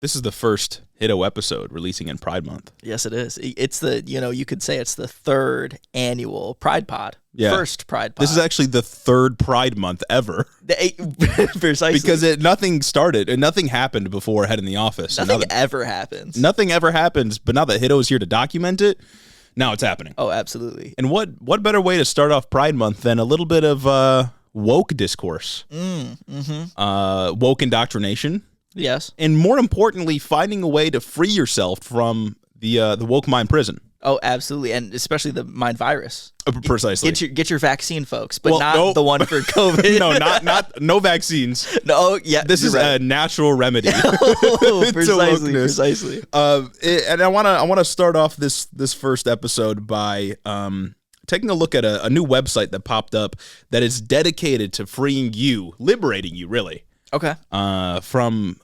This is the first Hiddo episode releasing in Pride Month. Yes, it is. It's you could say it's the third annual Pride Pod. Yeah. First Pride Pod. This is actually the third Pride Month ever. Precisely. Because nothing started and nothing happened before Head in the Office. Nothing ever happens. Nothing ever happens, but now that Hiddo is here to document it, now it's happening. Oh, absolutely. And what better way to start off Pride Month than a little bit of woke discourse? Woke indoctrination. Yes. And more importantly, finding a way to free yourself from the woke mind prison. Oh, absolutely, and especially the mind virus. Precisely. Get your vaccine, folks, but not the one for COVID. No vaccines. No, yeah. This is a natural remedy. Precisely. And I want to start off this first episode by taking a look at a new website that popped up that is dedicated to freeing you, liberating you, really. Okay. From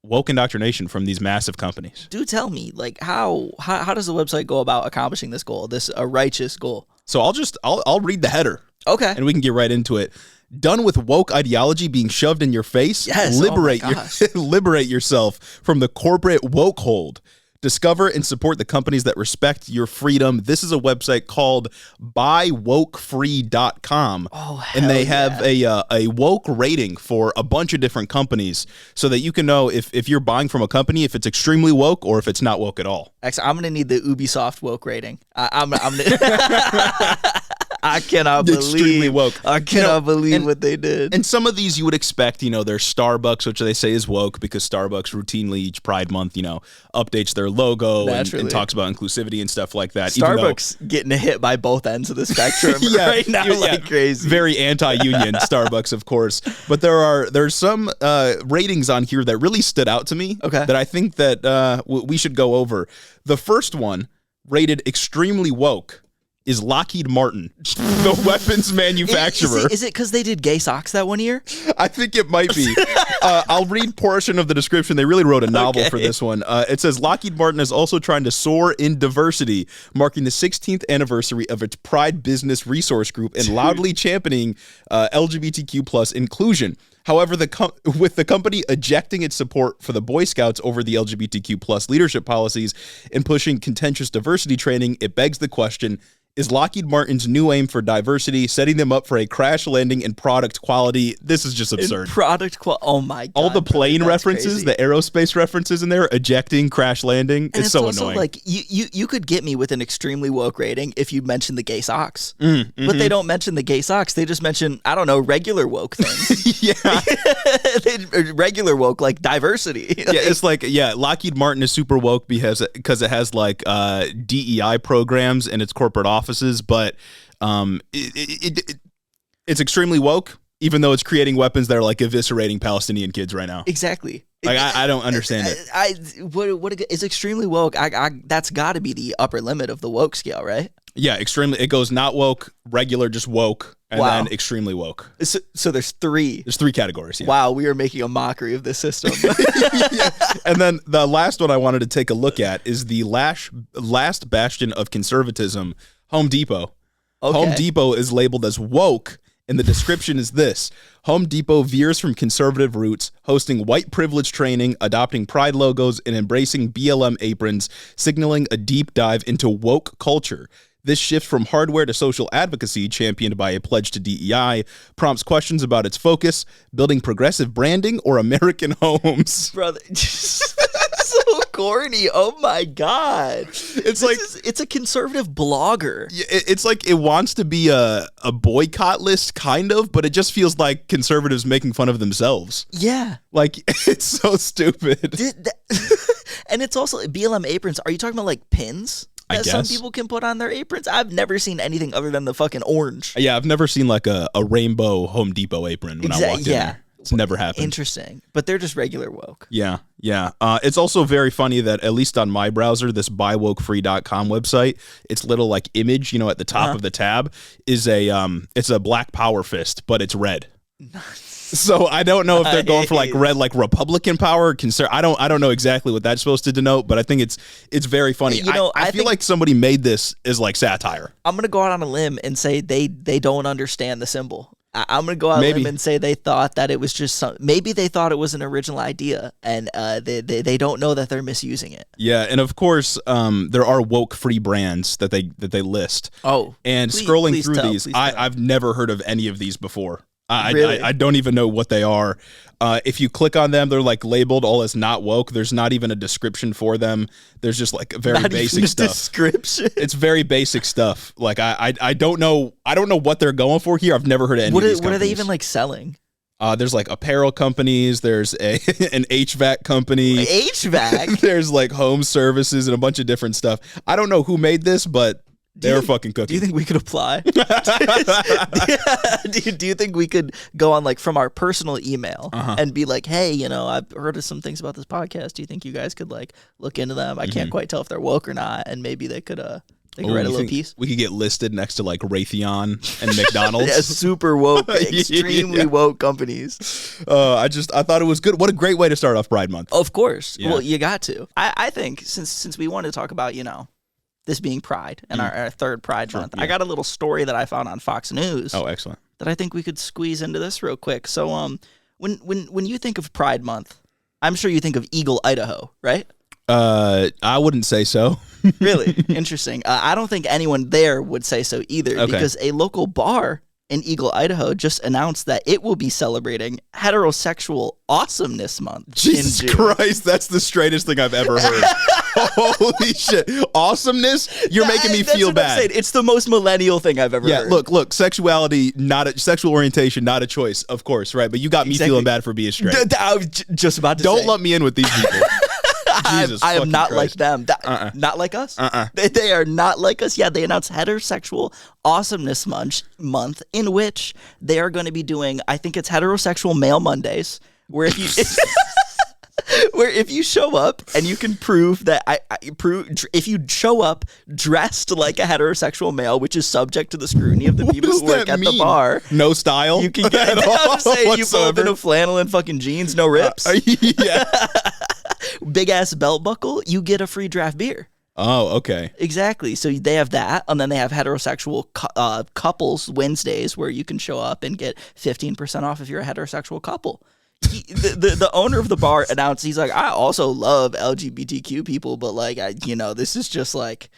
woke indoctrination from these massive companies. Do tell me, like, how does the website go about accomplishing this goal, this righteous goal? So I'll read the header. Okay. And we can get right into it. Done with woke ideology being shoved in your face? Yes. Liberate yourself from the corporate woke hold. Discover and support the companies that respect your freedom. This is a website called buywokefree.com. And they have a woke rating for a bunch of different companies so that you can know if you're buying from a company, if it's extremely woke or if it's not woke at all. Actually, I'm going to need the Ubisoft woke rating. I cannot believe extremely woke. I cannot believe what they did. And some of these you would expect, there's Starbucks, which they say is woke because Starbucks routinely each Pride Month, updates their logo and talks about inclusivity and stuff like that. Starbucks getting hit by both ends of the spectrum right now, like crazy. Very anti-union, Starbucks, of course. But there's some ratings on here that really stood out to me that I think that we should go over. The first one, rated extremely woke, is Lockheed Martin, the weapons manufacturer. Is it because they did gay socks that one year? I think it might be. I'll read portion of the description. They really wrote a novel for this one. It says, Lockheed Martin is also trying to soar in diversity, marking the 16th anniversary of its Pride Business Resource Group and loudly championing LGBTQ plus inclusion. However, with the company ejecting its support for the Boy Scouts over the LGBTQ plus leadership policies and pushing contentious diversity training, it begs the question, is Lockheed Martin's new aim for diversity setting them up for a crash landing in product quality? This is just absurd. Oh my God. All the plane references, the aerospace references in there, ejecting, crash landing, it's so annoying. Like you could get me with an extremely woke rating if you mention the gay socks. But they don't mention the gay socks. They just mention, I don't know, regular woke things. Regular woke, like diversity. It's like, Lockheed Martin is super woke because it has like DEI programs in its corporate offices, but it's extremely woke, even though it's creating weapons that are like eviscerating Palestinian kids right now. Exactly. Like I don't understand it. What is extremely woke? That's got to be the upper limit of the woke scale, right? Yeah, extremely. It goes not woke, regular, just woke, and then extremely woke. So there's three. There's three categories. Yeah. Wow, we are making a mockery of this system. And then the last one I wanted to take a look at is the last bastion of conservatism, Home Depot. Okay. Home Depot is labeled as woke, and the description is this. Home Depot veers from conservative roots, hosting white privilege training, adopting pride logos, and embracing BLM aprons, signaling a deep dive into woke culture. This shift from hardware to social advocacy, championed by a pledge to DEI, prompts questions about its focus, building progressive branding, or American homes. Brother, so corny. Oh my God. It's a conservative blogger. It's like it wants to be a boycott list, kind of, but it just feels like conservatives making fun of themselves. Yeah. Like, it's so stupid. And it's also BLM aprons. Are you talking about like pins that some people can put on their aprons? I've never seen anything other than the fucking orange. Yeah, I've never seen like a rainbow Home Depot apron when I walked in there. It's never happened. Interesting. But they're just regular woke. Yeah. It's also very funny that, at least on my browser, this buywokefree.com website, its little like image, at the top of the tab is it's a black power fist, but it's red. So I don't know if they're going for like red, like Republican power, I don't know exactly what that's supposed to denote, but I think it's very funny. I feel like somebody made this as like satire. I'm gonna go out on a limb and say they don't understand the symbol. I'm gonna go out on a limb and say they thought that it was just maybe they thought it was an original idea, and they don't know that they're misusing it. Yeah, and of course, there are woke free brands that they list. Oh, and scrolling through these, I've never heard of any of these before. Really? I don't even know what they are. If you click on them, they're like labeled all as not woke. There's not even a description for them. There's just like very basic stuff. Description. It's very basic stuff. Like I don't know what they're going for here. I've never heard of any of these companies. What are they even like selling? There's like apparel companies. There's an HVAC company. HVAC. There's like home services and a bunch of different stuff. I don't know who made this, but they were fucking cooking. Do you think we could apply? Do you think we could go on like from our personal email and be like, hey, I've heard of some things about this podcast. Do you think you guys could like look into them? I can't quite tell if they're woke or not, and maybe they could write a little piece. We could get listed next to like Raytheon and McDonald's. Yeah, super woke, extremely woke companies. I thought it was good. What a great way to start off Pride Month. Of course. Yeah. Well, you got to. I think since we wanted to talk about, this being Pride and our third Pride Month, I got a little story that I found on Fox News. Oh, excellent. That I think we could squeeze into this real quick. So, when you think of Pride Month, I'm sure you think of Eagle, Idaho, right? I wouldn't say so. Really? Interesting. I don't think anyone there would say so either, because a local bar in Eagle, Idaho just announced that it will be celebrating Heterosexual Awesomeness Month. Jesus Christ, that's the straightest thing I've ever heard. Holy shit. Awesomeness? You're making me feel bad. It's the most millennial thing I've ever heard. Yeah, look, sexuality, sexual orientation, not a choice, of course, right? But you got me feeling bad for being straight. I was just about to say. Don't lump me in with these people. I am not like them. Not like us. They are not like us. Yeah, they announced Heterosexual Awesomeness Month, in which they are going to be doing, I think it's Heterosexual Male Mondays, where if you if you show up and you can prove that if you show up dressed like a heterosexual male, which is subject to the scrutiny of the people who work at the bar, no style, you can get. I'm saying you pull up in a flannel and fucking jeans, no rips. Yeah. Big ass belt buckle, you get a free draft beer. Oh, okay. Exactly. So they have that, and then they have heterosexual couples Wednesdays, where you can show up and get 15% off if you're a heterosexual couple. The owner of the bar announced, he's like, I also love LGBTQ people, but like, this is just like,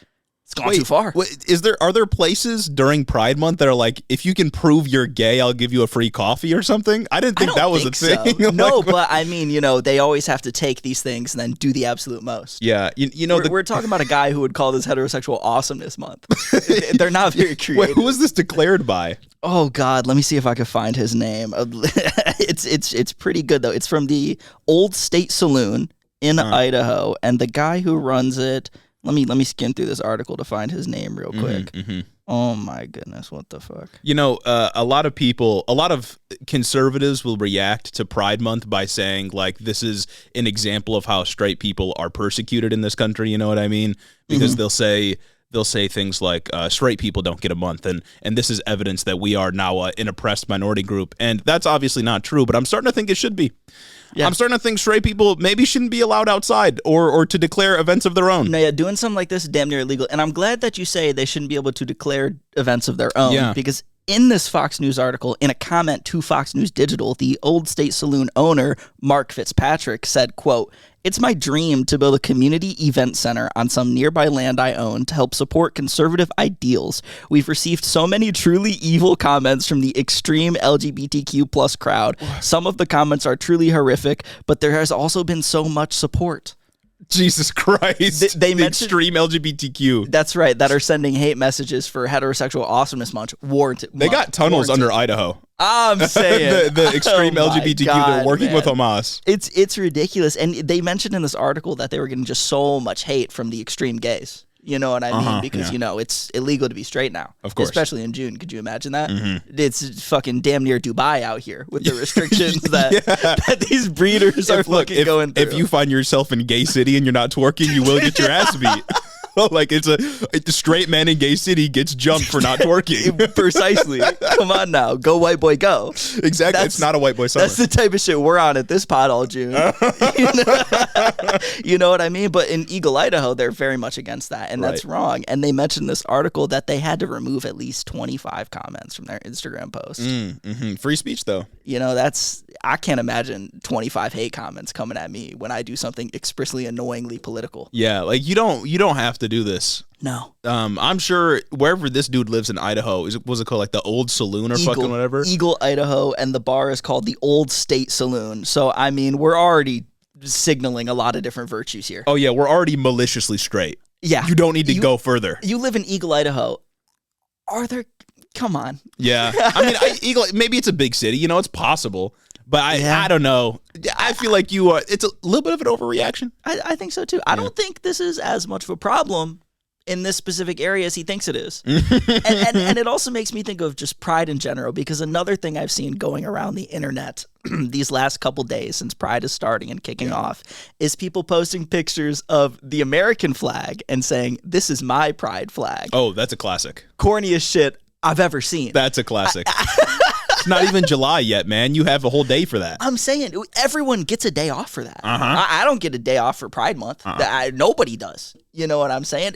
it's gone too far. Are there places during Pride Month that are like, if you can prove you're gay, I'll give you a free coffee or something? I didn't think that was a thing. So. No, but I mean, they always have to take these things and then do the absolute most. Yeah, we're talking about a guy who would call this Heterosexual Awesomeness Month. They're not very creative. Wait, who was this declared by? Oh God, let me see if I can find his name. It's pretty good though. It's from the Old State Saloon in Idaho, and the guy who runs it. Let me skim through this article to find his name real quick. Oh my goodness, what the fuck? A lot of conservatives will react to Pride Month by saying like, this is an example of how straight people are persecuted in this country. You know what I mean? Because they'll say things like straight people don't get a month, and this is evidence that we are now an oppressed minority group, and that's obviously not true, but I'm starting to think it should be. Yeah. I'm starting to think straight people maybe shouldn't be allowed outside or to declare events of their own. No, yeah, doing something like this is damn near illegal, and I'm glad that you say they shouldn't be able to declare events of their own, because in this Fox News article, in a comment to Fox News Digital, the Old State Saloon owner, Mark Fitzpatrick, said, quote, "It's my dream to build a community event center on some nearby land I own to help support conservative ideals. We've received so many truly evil comments from the extreme LGBTQ plus crowd. Some of the comments are truly horrific, but there has also been so much support." Jesus Christ. They the extreme LGBTQ. That's right, that are sending hate messages for Heterosexual Awesomeness Month. They got tunnels under Idaho. I'm saying. the extreme LGBTQ, they're working with Hamas. It's ridiculous. And they mentioned in this article that they were getting just so much hate from the extreme gays. You know what I mean? Because, it's illegal to be straight now. Of course. Especially in June. Could you imagine that? It's fucking damn near Dubai out here with the restrictions that these breeders are going through. If you find yourself in Gay City and you're not twerking, you will get your ass beat. Like it's a straight man in gay city gets jumped for not twerking. Precisely. Come on now, go white boy, go. Exactly. It's not a white boy summer. That's the type of shit we're on at this pod all June. You know what I mean? But in Eagle, Idaho, they're very much against that, and that's wrong. And they mentioned this article that they had to remove at least 25 comments from their Instagram post. Free speech, though. You know, I can't imagine 25 hate comments coming at me when I do something expressly annoyingly political. Yeah, like you don't have to do this. No. I'm sure wherever this dude lives in Idaho, was it called like the Old Saloon or fucking whatever? Eagle, Idaho, and the bar is called the Old State Saloon. So, I mean, we're already signaling a lot of different virtues here. Oh, yeah, we're already maliciously straight. Yeah. You don't need to go further. You live in Eagle, Idaho. Come on. Yeah. I mean, Eagle, maybe it's a big city. You know, it's possible. But I don't know. I feel like it's a little bit of an overreaction. I think so, too. I don't think this is as much of a problem in this specific area as he thinks it is. and it also makes me think of just pride in general, because another thing I've seen going around the internet these last couple days since Pride is starting and kicking off is people posting pictures of the American flag and saying, "This is my pride flag." Oh, that's a classic. Corniest shit I've ever seen. That's a classic. It's not even July yet, man. You have a whole day for that. I'm saying everyone gets a day off for that. I don't get a day off for Pride Month. Nobody does. You know what I'm saying?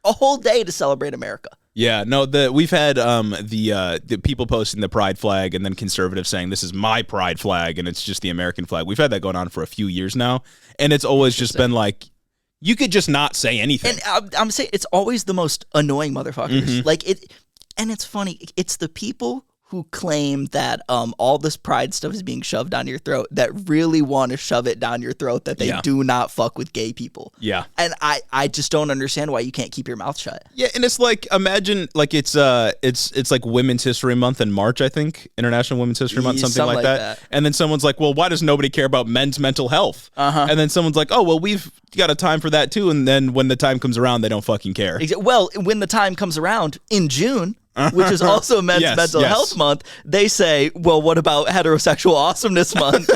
A whole day to celebrate America. Yeah, no, we've had the people posting the pride flag and then conservatives saying this is my pride flag and it's just the American flag. We've had that going on for a few years now, and it's always just been like, you could just not say anything. And I'm saying it's always the most annoying motherfuckers. Like it, and it's funny. It's the people who claim that all this pride stuff is being shoved down your throat that really want to shove it down your throat that they do not fuck with gay people. Yeah. And I just don't understand why you can't keep your mouth shut. Yeah, and it's like, imagine like it's like Women's History Month in March, I think. International Women's History Month, something like that. And then someone's like, well, why does nobody care about men's mental health? And then someone's like, oh, well, we've got a time for that too. And then when the time comes around, they don't fucking care. Well, when the time comes around in June, which is also Men's Mental Health Month, they say, well, what about Heterosexual Awesomeness Month?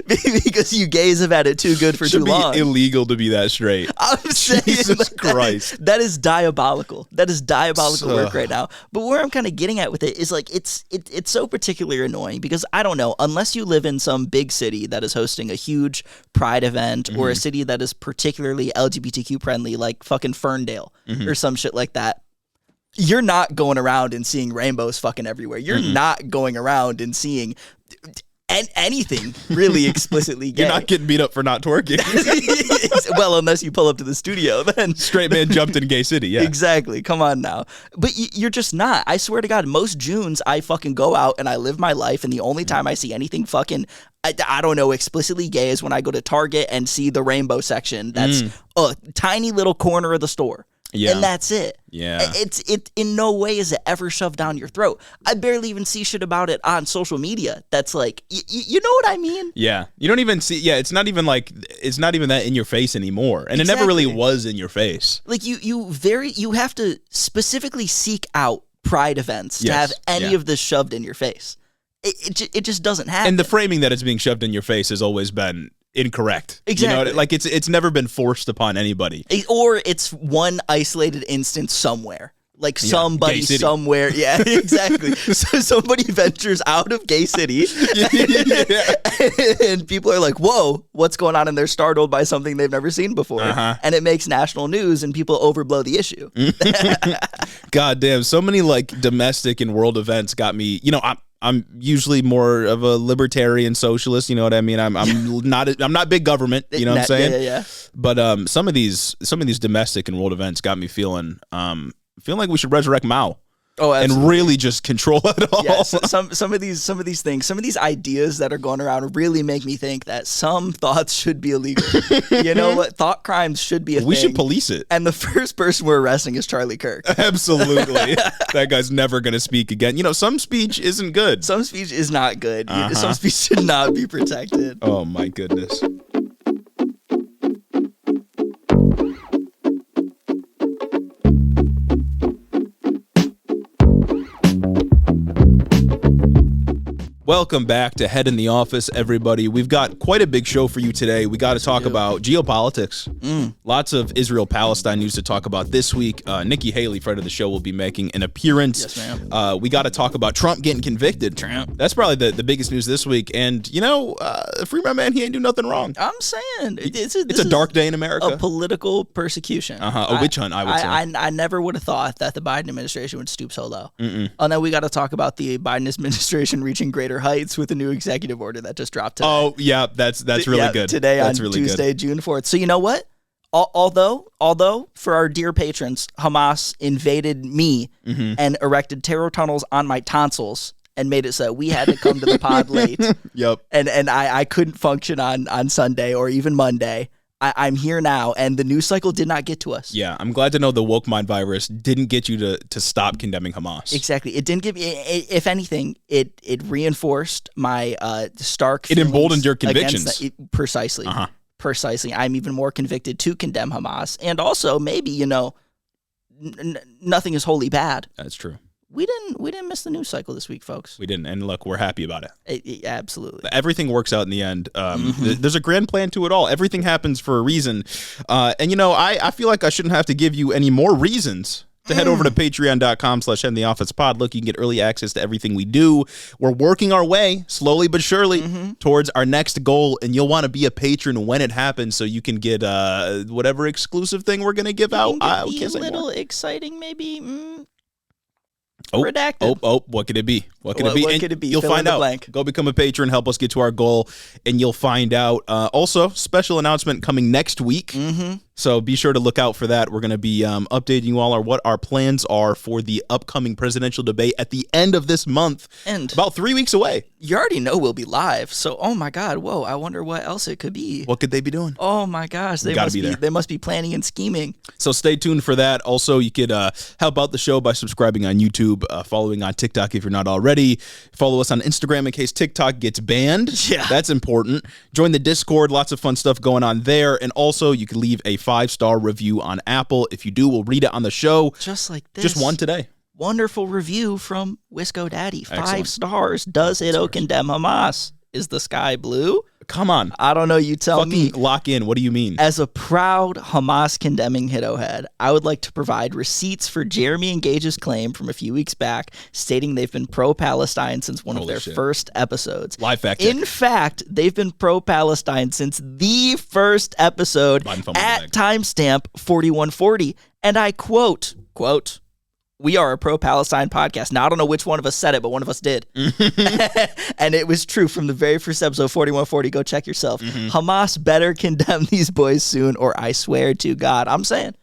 Because you gays have had it too good for too long. Should be illegal to be that straight. I'm saying, Jesus Christ. That is diabolical. That is diabolical work right now. But where I'm kind of getting at with it is like it's so particularly annoying because I don't know, unless you live in some big city that is hosting a huge pride event or a city that is particularly LGBTQ friendly, like fucking Ferndale or some shit like that, you're not going around and seeing rainbows fucking everywhere. You're not going around and seeing anything really explicitly gay. You're not getting beat up for not twerking. Well, unless you pull up to the studio, then straight man jumped in gay city. Yeah, exactly. Come on now, but you're just not. I swear to God, most Junes I fucking go out and I live my life, and the only time I see anything fucking I don't know explicitly gay is when I go to Target and see the rainbow section. That's a tiny little corner of the store. Yeah. And that's it. Yeah. It in no way is it ever shoved down your throat. I barely even see shit about it on social media. That's like, you know what I mean? Yeah. You don't even see, it's not even that in your face anymore. And It never really was in your face. Like you have to specifically seek out pride events to have any of this shoved in your face. It just doesn't happen. And the framing that it's being shoved in your face has always been incorrect. Exactly. You know, like it's never been forced upon anybody. Or it's one isolated instance somewhere. Like somebody somewhere. Yeah, exactly. So somebody ventures out of gay city and people are like, whoa, what's going on? And they're startled by something they've never seen before. And it makes national news and people overblow the issue. God damn. So many like domestic and world events got me, you know, I'm usually more of a libertarian socialist, you know what I mean? I'm not big government, you know what I'm saying? Yeah. But some of these domestic and world events got me feeling like we should resurrect Mao. Oh, absolutely. And really just control it all. Yeah, some of these things, some of these ideas that are going around really make me think that some thoughts should be illegal. You know what? Thought crimes should be a thing. We should police it. And the first person we're arresting is Charlie Kirk. Absolutely. That guy's never going to speak again. You know, some speech isn't good. Some speech is not good. Some speech should not be protected. Oh, my goodness. Welcome back to Head in the Office, everybody. We've got quite a big show for you today. We got to talk about geopolitics. Lots of Israel-Palestine news to talk about this week. Nikki Haley, friend of the show, will be making an appearance. Yes, ma'am. We got to talk about Trump getting convicted. That's probably the biggest news this week. And, you know, free my man, he ain't do nothing wrong. I'm saying. It's a dark day in America. A political persecution. A witch hunt, I would say. I never would have thought that the Biden administration would stoop so low. And then we got to talk about the Biden administration reaching greater heights with a new executive order that just dropped today. Oh, yeah, that's really good. Today that's on really Tuesday, good. June 4th. So you know what? Although for our dear patrons, Hamas invaded me and erected terror tunnels on my tonsils and made it so we had to come to the pod late. Yep. And I couldn't function on Sunday or even Monday. I'm here now, and the news cycle did not get to us. Yeah, I'm glad to know the woke mind virus didn't get you to stop condemning Hamas. Exactly. It didn't give me, if anything, it reinforced my stark It emboldened your convictions. Precisely. Precisely. I'm even more convicted to condemn Hamas. And also, maybe, you know, nothing is wholly bad. That's true. We didn't miss the news cycle this week, folks. We didn't, and look, we're happy about it. Absolutely. Everything works out in the end. There's a grand plan to it all. Everything happens for a reason. And, you know, I feel like I shouldn't have to give you any more reasons to head over to patreon.com/headintheofficepod. Look, you can get early access to everything we do. We're working our way, slowly but surely, towards our next goal, and you'll want to be a patron when it happens so you can get whatever exclusive thing we're going to give out. A little exciting, maybe. Redacted. What could it be? What could it be? You'll Fill find out. Blank. Go become a patron, help us get to our goal, and you'll find out. Also, special announcement coming next week. So be sure to look out for that. We're going to be updating you all on what our plans are for the upcoming presidential debate at the end of this month. And about 3 weeks away. You already know we'll be live. So, oh my God, whoa! I wonder what else it could be. What could they be doing? Oh my gosh, they must be planning and scheming. So stay tuned for that. Also, you could help out the show by subscribing on YouTube, following on TikTok if you're not already. Follow us on Instagram in case TikTok gets banned. Yeah, that's important. Join the Discord. Lots of fun stuff going on there. And also, you can leave a 5-star review on Apple. If you do, we'll read it on the show. Just like this. Just one today. Wonderful review from Wisco Daddy. 5 Excellent. stars. Does Hiddo condemn Hamas? Is the sky blue? Come on. I don't know. You tell me. Lock in. What do you mean? As a proud Hamas condemning Hiddo head, I would like to provide receipts for Jeremy and Gage's claim from a few weeks back, stating they've been pro-Palestine since one of their first episodes. Live fact check. In fact, they've been pro-Palestine since the first episode at timestamp 4140. And I quote, "We are a pro-Palestine podcast." Now, I don't know which one of us said it, but one of us did. And it was true from the very first episode, 4140. Go check yourself. Hamas better condemn these boys soon, or I swear to God. I'm saying.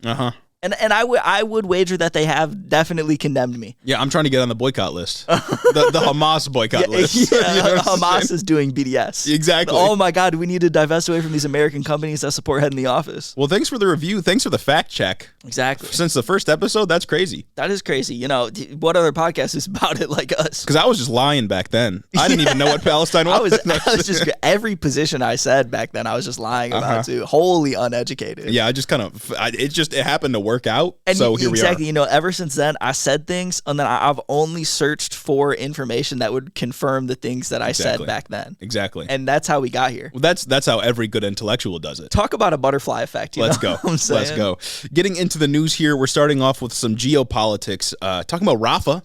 And I would wager that they have definitely condemned me. Yeah, I'm trying to get on the boycott list. the Hamas boycott list. Yeah, you know Hamas is doing BDS. Exactly. Oh my God, we need to divest away from these American companies that support Head in the Office. Well, thanks for the review. Thanks for the fact check. Exactly. Since the first episode, that's crazy. That is crazy. You know, what other podcast is about it like us? Because I was just lying back then. I didn't even know what Palestine was. I was just, every position I said back then, I was just lying about too. Wholly uneducated. Yeah, I just kind of, it happened to work out. And so here we are. You know, ever since then, I said things, and then I've only searched for information that would confirm the things that I said back then. Exactly. And that's how we got here. Well, that's how every good intellectual does it. Talk about a butterfly effect. Let's go. Let's go. Getting into the news here, we're starting off with some geopolitics. Talking about Rafah.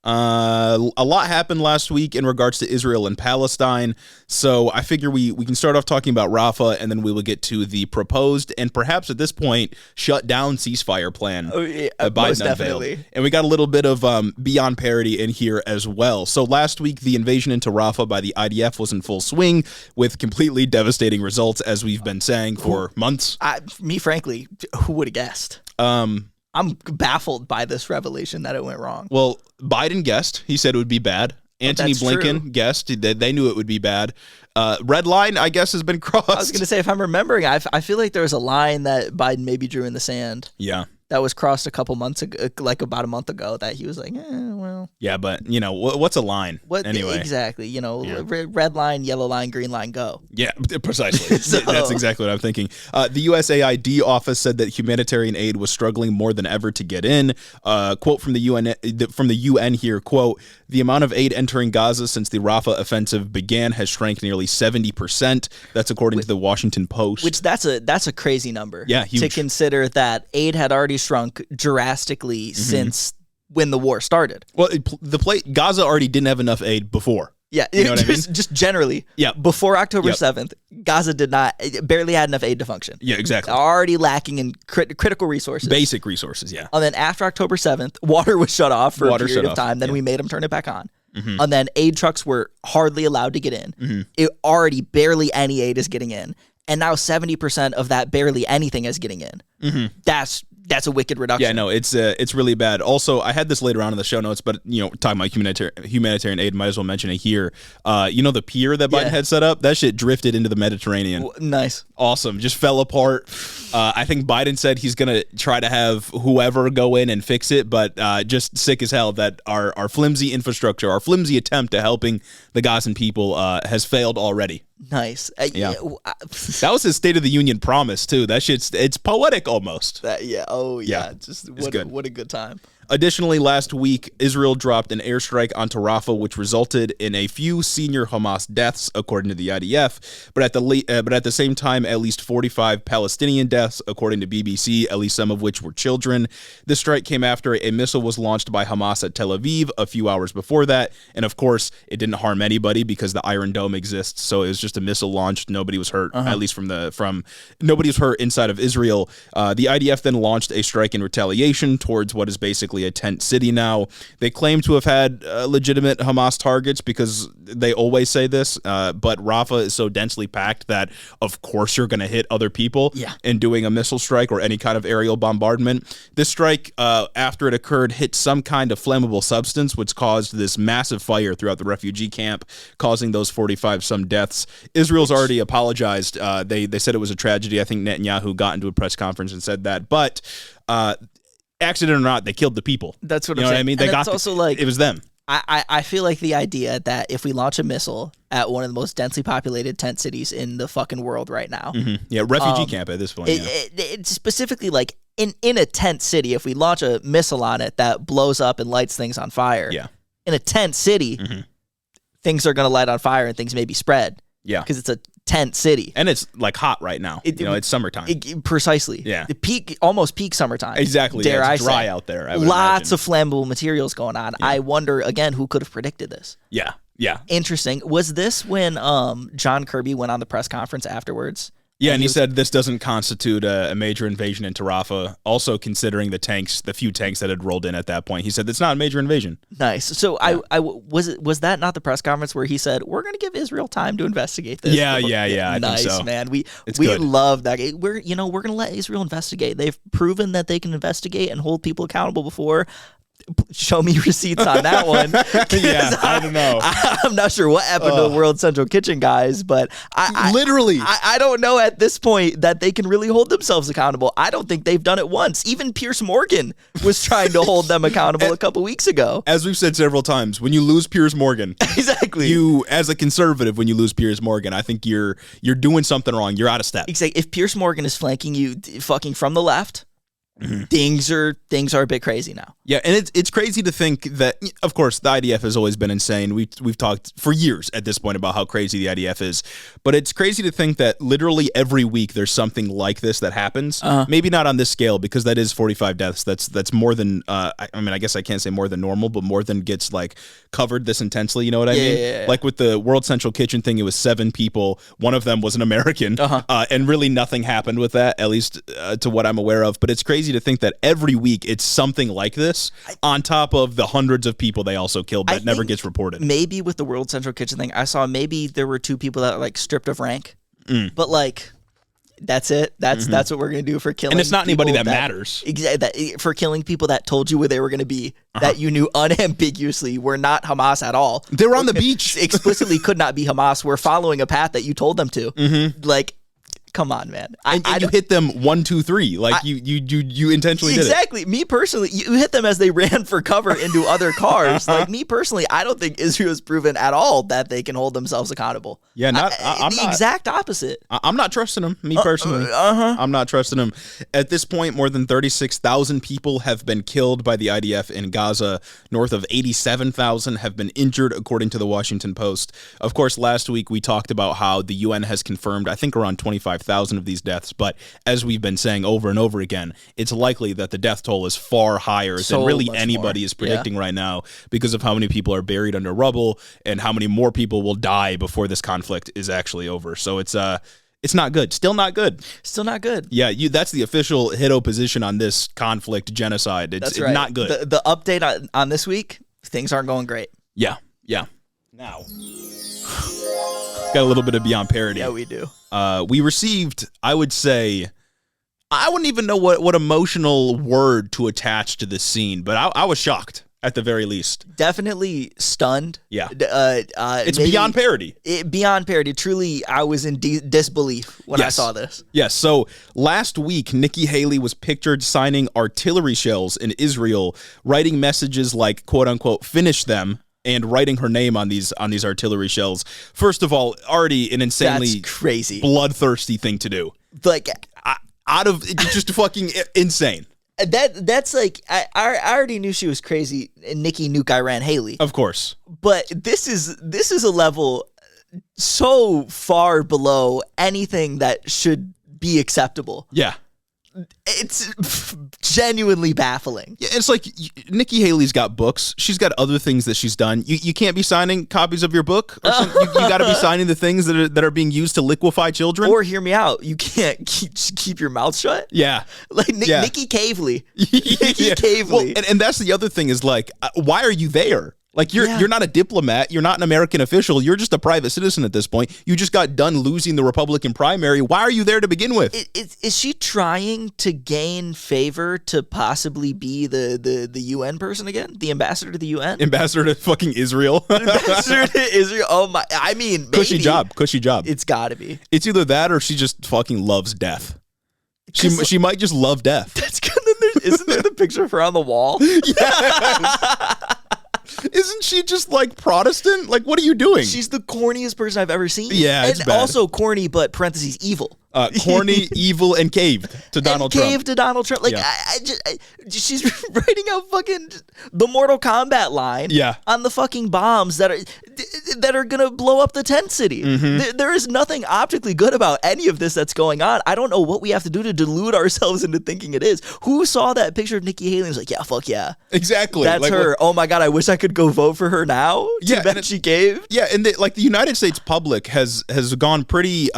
A lot happened last week in regards to Israel and Palestine. So I figure we can start off talking about Rafah, and then we will get to the proposed and perhaps at this point shut down ceasefire plan that Biden unveiled. And we got a little bit of beyond parody in here as well. So last week, the invasion into Rafah by the IDF was in full swing with completely devastating results, as we've been saying for months. Frankly, who would have guessed? I'm baffled by this revelation that it went wrong. Well, Biden guessed. He said it would be bad. Antony Blinken guessed that they knew it would be bad. Red line, I guess, has been crossed. I was going to say, if I'm remembering, I feel like there was a line that Biden maybe drew in the sand. Yeah. that was crossed a couple months ago, like about a month ago, that he was like, well. Yeah, but, what's a line anyway? Exactly. Red line, yellow line, green line, go. Yeah, precisely. That's exactly what I'm thinking. The USAID office said that humanitarian aid was struggling more than ever to get in. Quote from the UN here, quote, the amount of aid entering Gaza since the Rafah offensive began has shrank nearly 70%. That's according to the Washington Post. Which that's a crazy number. Yeah, huge. To consider that aid had already shrunk drastically since when the war started. Well, Gaza already didn't have enough aid before. Yeah, you know what I mean? Just generally. Yeah. Before October 7th, Gaza barely had enough aid to function. Yeah, exactly. Already lacking in critical resources. Basic resources, yeah. And then after October 7th, water was shut off for a period of time. Then we made them turn it back on. And then aid trucks were hardly allowed to get in. Barely any aid is getting in. And now 70% of that barely anything is getting in. That's a wicked reduction. Yeah, no, it's really bad. Also, I had this later on in the show notes, but talking about humanitarian aid, might as well mention it here. The pier that Biden had set up, that shit drifted into the Mediterranean. Nice, awesome, just fell apart. I think Biden said he's gonna try to have whoever go in and fix it, but just sick as hell that our flimsy infrastructure, our flimsy attempt at helping the Gazan people has failed already. Nice. Yeah. That was his State of the Union promise too. That it's poetic almost. Just what a good time. Additionally, last week, Israel dropped an airstrike onto Rafah, which resulted in a few senior Hamas deaths, according to the IDF. But at the same time, at least 45 Palestinian deaths, according to BBC, at least some of which were children. This strike came after a missile was launched by Hamas at Tel Aviv a few hours before that. And of course, it didn't harm anybody because the Iron Dome exists. So it was just a missile launched. Nobody was hurt, at least nobody was hurt inside of Israel. The IDF then launched a strike in retaliation towards what is basically a tent city now. They claim to have had legitimate Hamas targets because they always say this, but Rafah is so densely packed that of course you're going to hit other people in doing a missile strike or any kind of aerial bombardment. This strike, after it occurred, hit some kind of flammable substance, which caused this massive fire throughout the refugee camp, causing those 45 some deaths. Israel's already apologized. They said it was a tragedy. I think Netanyahu got into a press conference and said that, but accident or not, they killed the people. That's what I'm saying. What I mean? It was them. I feel like the idea that if we launch a missile at one of the most densely populated tent cities in the fucking world right now. Yeah, refugee camp at this point. It's specifically like in a tent city, if we launch a missile on it that blows up and lights things on fire. Yeah. In a tent city, things are going to light on fire and things may be spread. Yeah. Because it's a tent city. And it's like hot right now. It's summertime. Precisely. Yeah. Almost peak summertime. Exactly. Dare I it's dry say. out there. Lots of flammable materials going on. Yeah. I wonder, again, who could have predicted this? Yeah. Yeah. Interesting. Was this when John Kirby went on the press conference afterwards? Yeah, and he said this doesn't constitute a major invasion into Rafah, also considering the few tanks that had rolled in at that point. He said it's not a major invasion. Nice. So yeah. Was that not the press conference where he said, we're going to give Israel time to investigate this? Yeah. I nice, think so. Man. We love that. We're going to let Israel investigate. They've proven that they can investigate and hold people accountable before. Show me receipts on that one. Yeah, I don't know. I'm not sure what happened to the World Central Kitchen guys, but I don't know at this point that they can really hold themselves accountable. I don't think they've done it once. Even Piers Morgan was trying to hold them accountable a couple weeks ago. As we've said several times, when you lose Piers Morgan, exactly. You, as a conservative, when you lose Piers Morgan, I think you're doing something wrong. You're out of step. Exactly. If Piers Morgan is flanking you, fucking from the left. Things are a bit crazy now. Yeah, and it's crazy to think that, of course, the IDF has always been insane. We've talked for years at this point about how crazy the IDF is, but it's crazy to think that literally every week there's something like this that happens. Maybe not on this scale because that is 45 deaths. That's more than I guess I can't say more than normal, but more than gets like covered this intensely. You know what I mean? Yeah. Like with the World Central Kitchen thing, it was 7 people. One of them was an American, and really nothing happened with that, at least to what I'm aware of. But it's crazy to think that every week it's something like this on top of the hundreds of people they also killed that never gets reported. Maybe with the World Central Kitchen thing, I saw maybe there were 2 people that like stripped of rank, but like that's it. That's what we're gonna do for killing. And it's not anybody that matters. Exactly. For killing people that told you where they were gonna be, that you knew unambiguously were not Hamas at all. They were on the beach. Explicitly could not be Hamas. We're following a path that you told them to. Like. Come on, man. And you hit them 1, 2, 3. Like you intentionally did it. Exactly. Me personally, you hit them as they ran for cover into other cars. Like me personally, I don't think Israel has proven at all that they can hold themselves accountable. Yeah, I'm the not, exact opposite. I'm not trusting them. Me personally, I'm not trusting them. At this point, more than 36,000 people have been killed by the IDF in Gaza. North of 87,000 have been injured, according to the Washington Post. Of course, last week we talked about how the UN has confirmed, I think, around 25,000 of these deaths, but as we've been saying over and over again, it's likely that the death toll is far higher than really anybody is predicting right now, because of how many people are buried under rubble and how many more people will die before this conflict is actually over. So it's not good. Still not good. Still not good. Yeah, that's the official Hiddo position on this conflict genocide. It's not good. The update on this week, things aren't going great. Yeah. Now, got a little bit of Beyond Parody. Yeah, we do. We received, I would say, I wouldn't even know what emotional word to attach to this scene, but I was shocked at the very least. Definitely stunned. Yeah. It's beyond parody. Beyond parody. Truly, I was in disbelief when I saw this. Yes. So last week, Nikki Haley was pictured signing artillery shells in Israel, writing messages like, quote unquote, finish them, and writing her name on these artillery shells. First of all, already an insanely crazy, bloodthirsty thing to do. Like, out of just fucking insane. That's like, I already knew she was crazy. Nikki Nuke Iran Haley, of course, but this is a level so far below anything that should be acceptable. Yeah. It's genuinely baffling. Yeah, it's like Nikki Haley's got books. She's got other things that she's done. You can't be signing copies of your book. Or you got to be signing the things that are being used to liquefy children. Or hear me out. You can't keep your mouth shut. Yeah, like Nikki Cavely. Nikki Cavely. Well, and that's the other thing is like, why are you there? Like you're not a diplomat, you're not an American official, you're just a private citizen at this point. You just got done losing the Republican primary. Why are you there to begin with? Is she trying to gain favor to possibly be the UN person again? The ambassador to the UN? Ambassador to fucking Israel. Ambassador to Israel. Oh my, I mean, maybe. Cushy job. It's gotta be. It's either that or she just fucking loves death. She might just love death. That's good. Isn't there the picture of her on the wall? Yes. Isn't she just like Protestant? Like, what are you doing? She's the corniest person I've ever seen. Yeah, it's and bad. Also corny, but parentheses evil. Corny, evil, and caved to Donald Trump. Caved to Donald Trump. Like, she's writing out fucking the Mortal Kombat line on the fucking bombs that are gonna blow up the tent city. Mm-hmm. There is nothing optically good about any of this that's going on. I don't know what we have to do to delude ourselves into thinking it is. Who saw that picture of Nikki Haley and was like, yeah, fuck yeah. Exactly. That's like, her. Oh my God, I wish I could go vote for her now. She caved. Yeah, and the United States public has gone pretty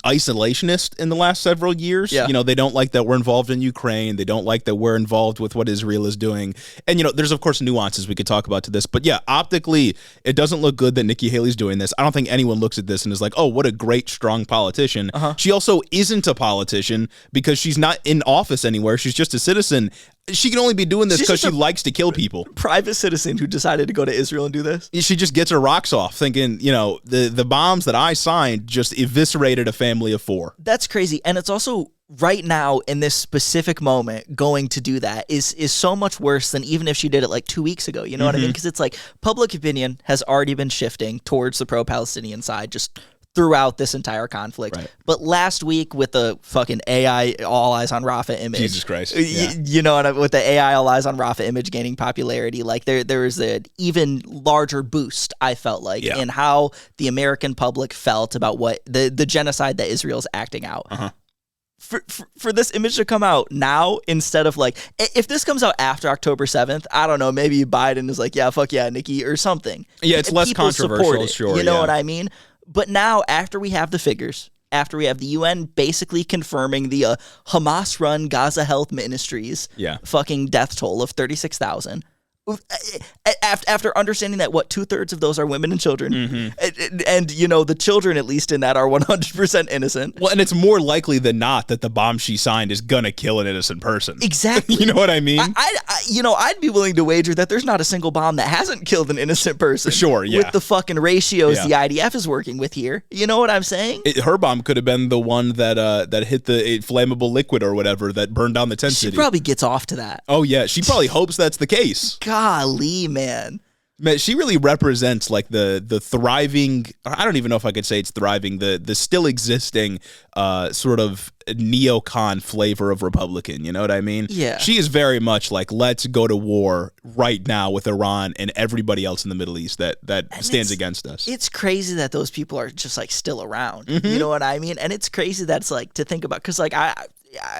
isolationist in the last several years. Yeah. You know, they don't like that we're involved in Ukraine. They don't like that we're involved with what Israel is doing. And, you know, there's, of course, nuances we could talk about to this. But, yeah, optically, it doesn't look good that Nikki Haley's doing this. I don't think anyone looks at this and is like, oh, what a great, strong politician. She also isn't a politician because she's not in office anywhere. She's just a citizen. She can only be doing this because she likes to kill people. Private citizen who decided to go to Israel and do this. She just gets her rocks off thinking, you know, the bombs that I signed just eviscerated a family of 4. That's crazy. And it's also right now in this specific moment going to do that is so much worse than even if she did it like 2 weeks ago. You know what I mean? Because it's like public opinion has already been shifting towards the pro-Palestinian side just throughout this entire conflict. Right. But last week with the fucking AI All Eyes on Rafah image. Jesus Christ. You know, with the AI All Eyes on Rafah image gaining popularity, like there was an even larger boost, I felt like, in how the American public felt about what the genocide that Israel's acting out. For this image to come out now instead of like, if this comes out after October 7th, I don't know, maybe Biden is like, yeah, fuck yeah, Nikki, or something. Yeah, it's less controversial, sure. You know what I mean? But now, after we have the figures, after we have the UN basically confirming the Hamas-run Gaza Health Ministries fucking death toll of 36,000, After understanding that, 2/3 of those are women and children, and the children, at least in that, are 100% innocent. Well, and it's more likely than not that the bomb she signed is gonna kill an innocent person. Exactly. You know what I mean? I'd be willing to wager that there's not a single bomb that hasn't killed an innocent person. Sure, yeah. With the fucking ratios the IDF is working with here. You know what I'm saying? Her bomb could have been the one that hit the flammable liquid or whatever that burned down the tent city. She probably gets off to that. Oh, yeah. She probably hopes that's the case. Golly, man. Man, she really represents like the thriving, I don't even know if I could say it's thriving, the still existing sort of neocon flavor of Republican, you know what I mean? Yeah. She is very much like, let's go to war right now with Iran and everybody else in the Middle East that stands against us. It's crazy that those people are just like still around. You know what I mean? And it's crazy that's like to think about, because like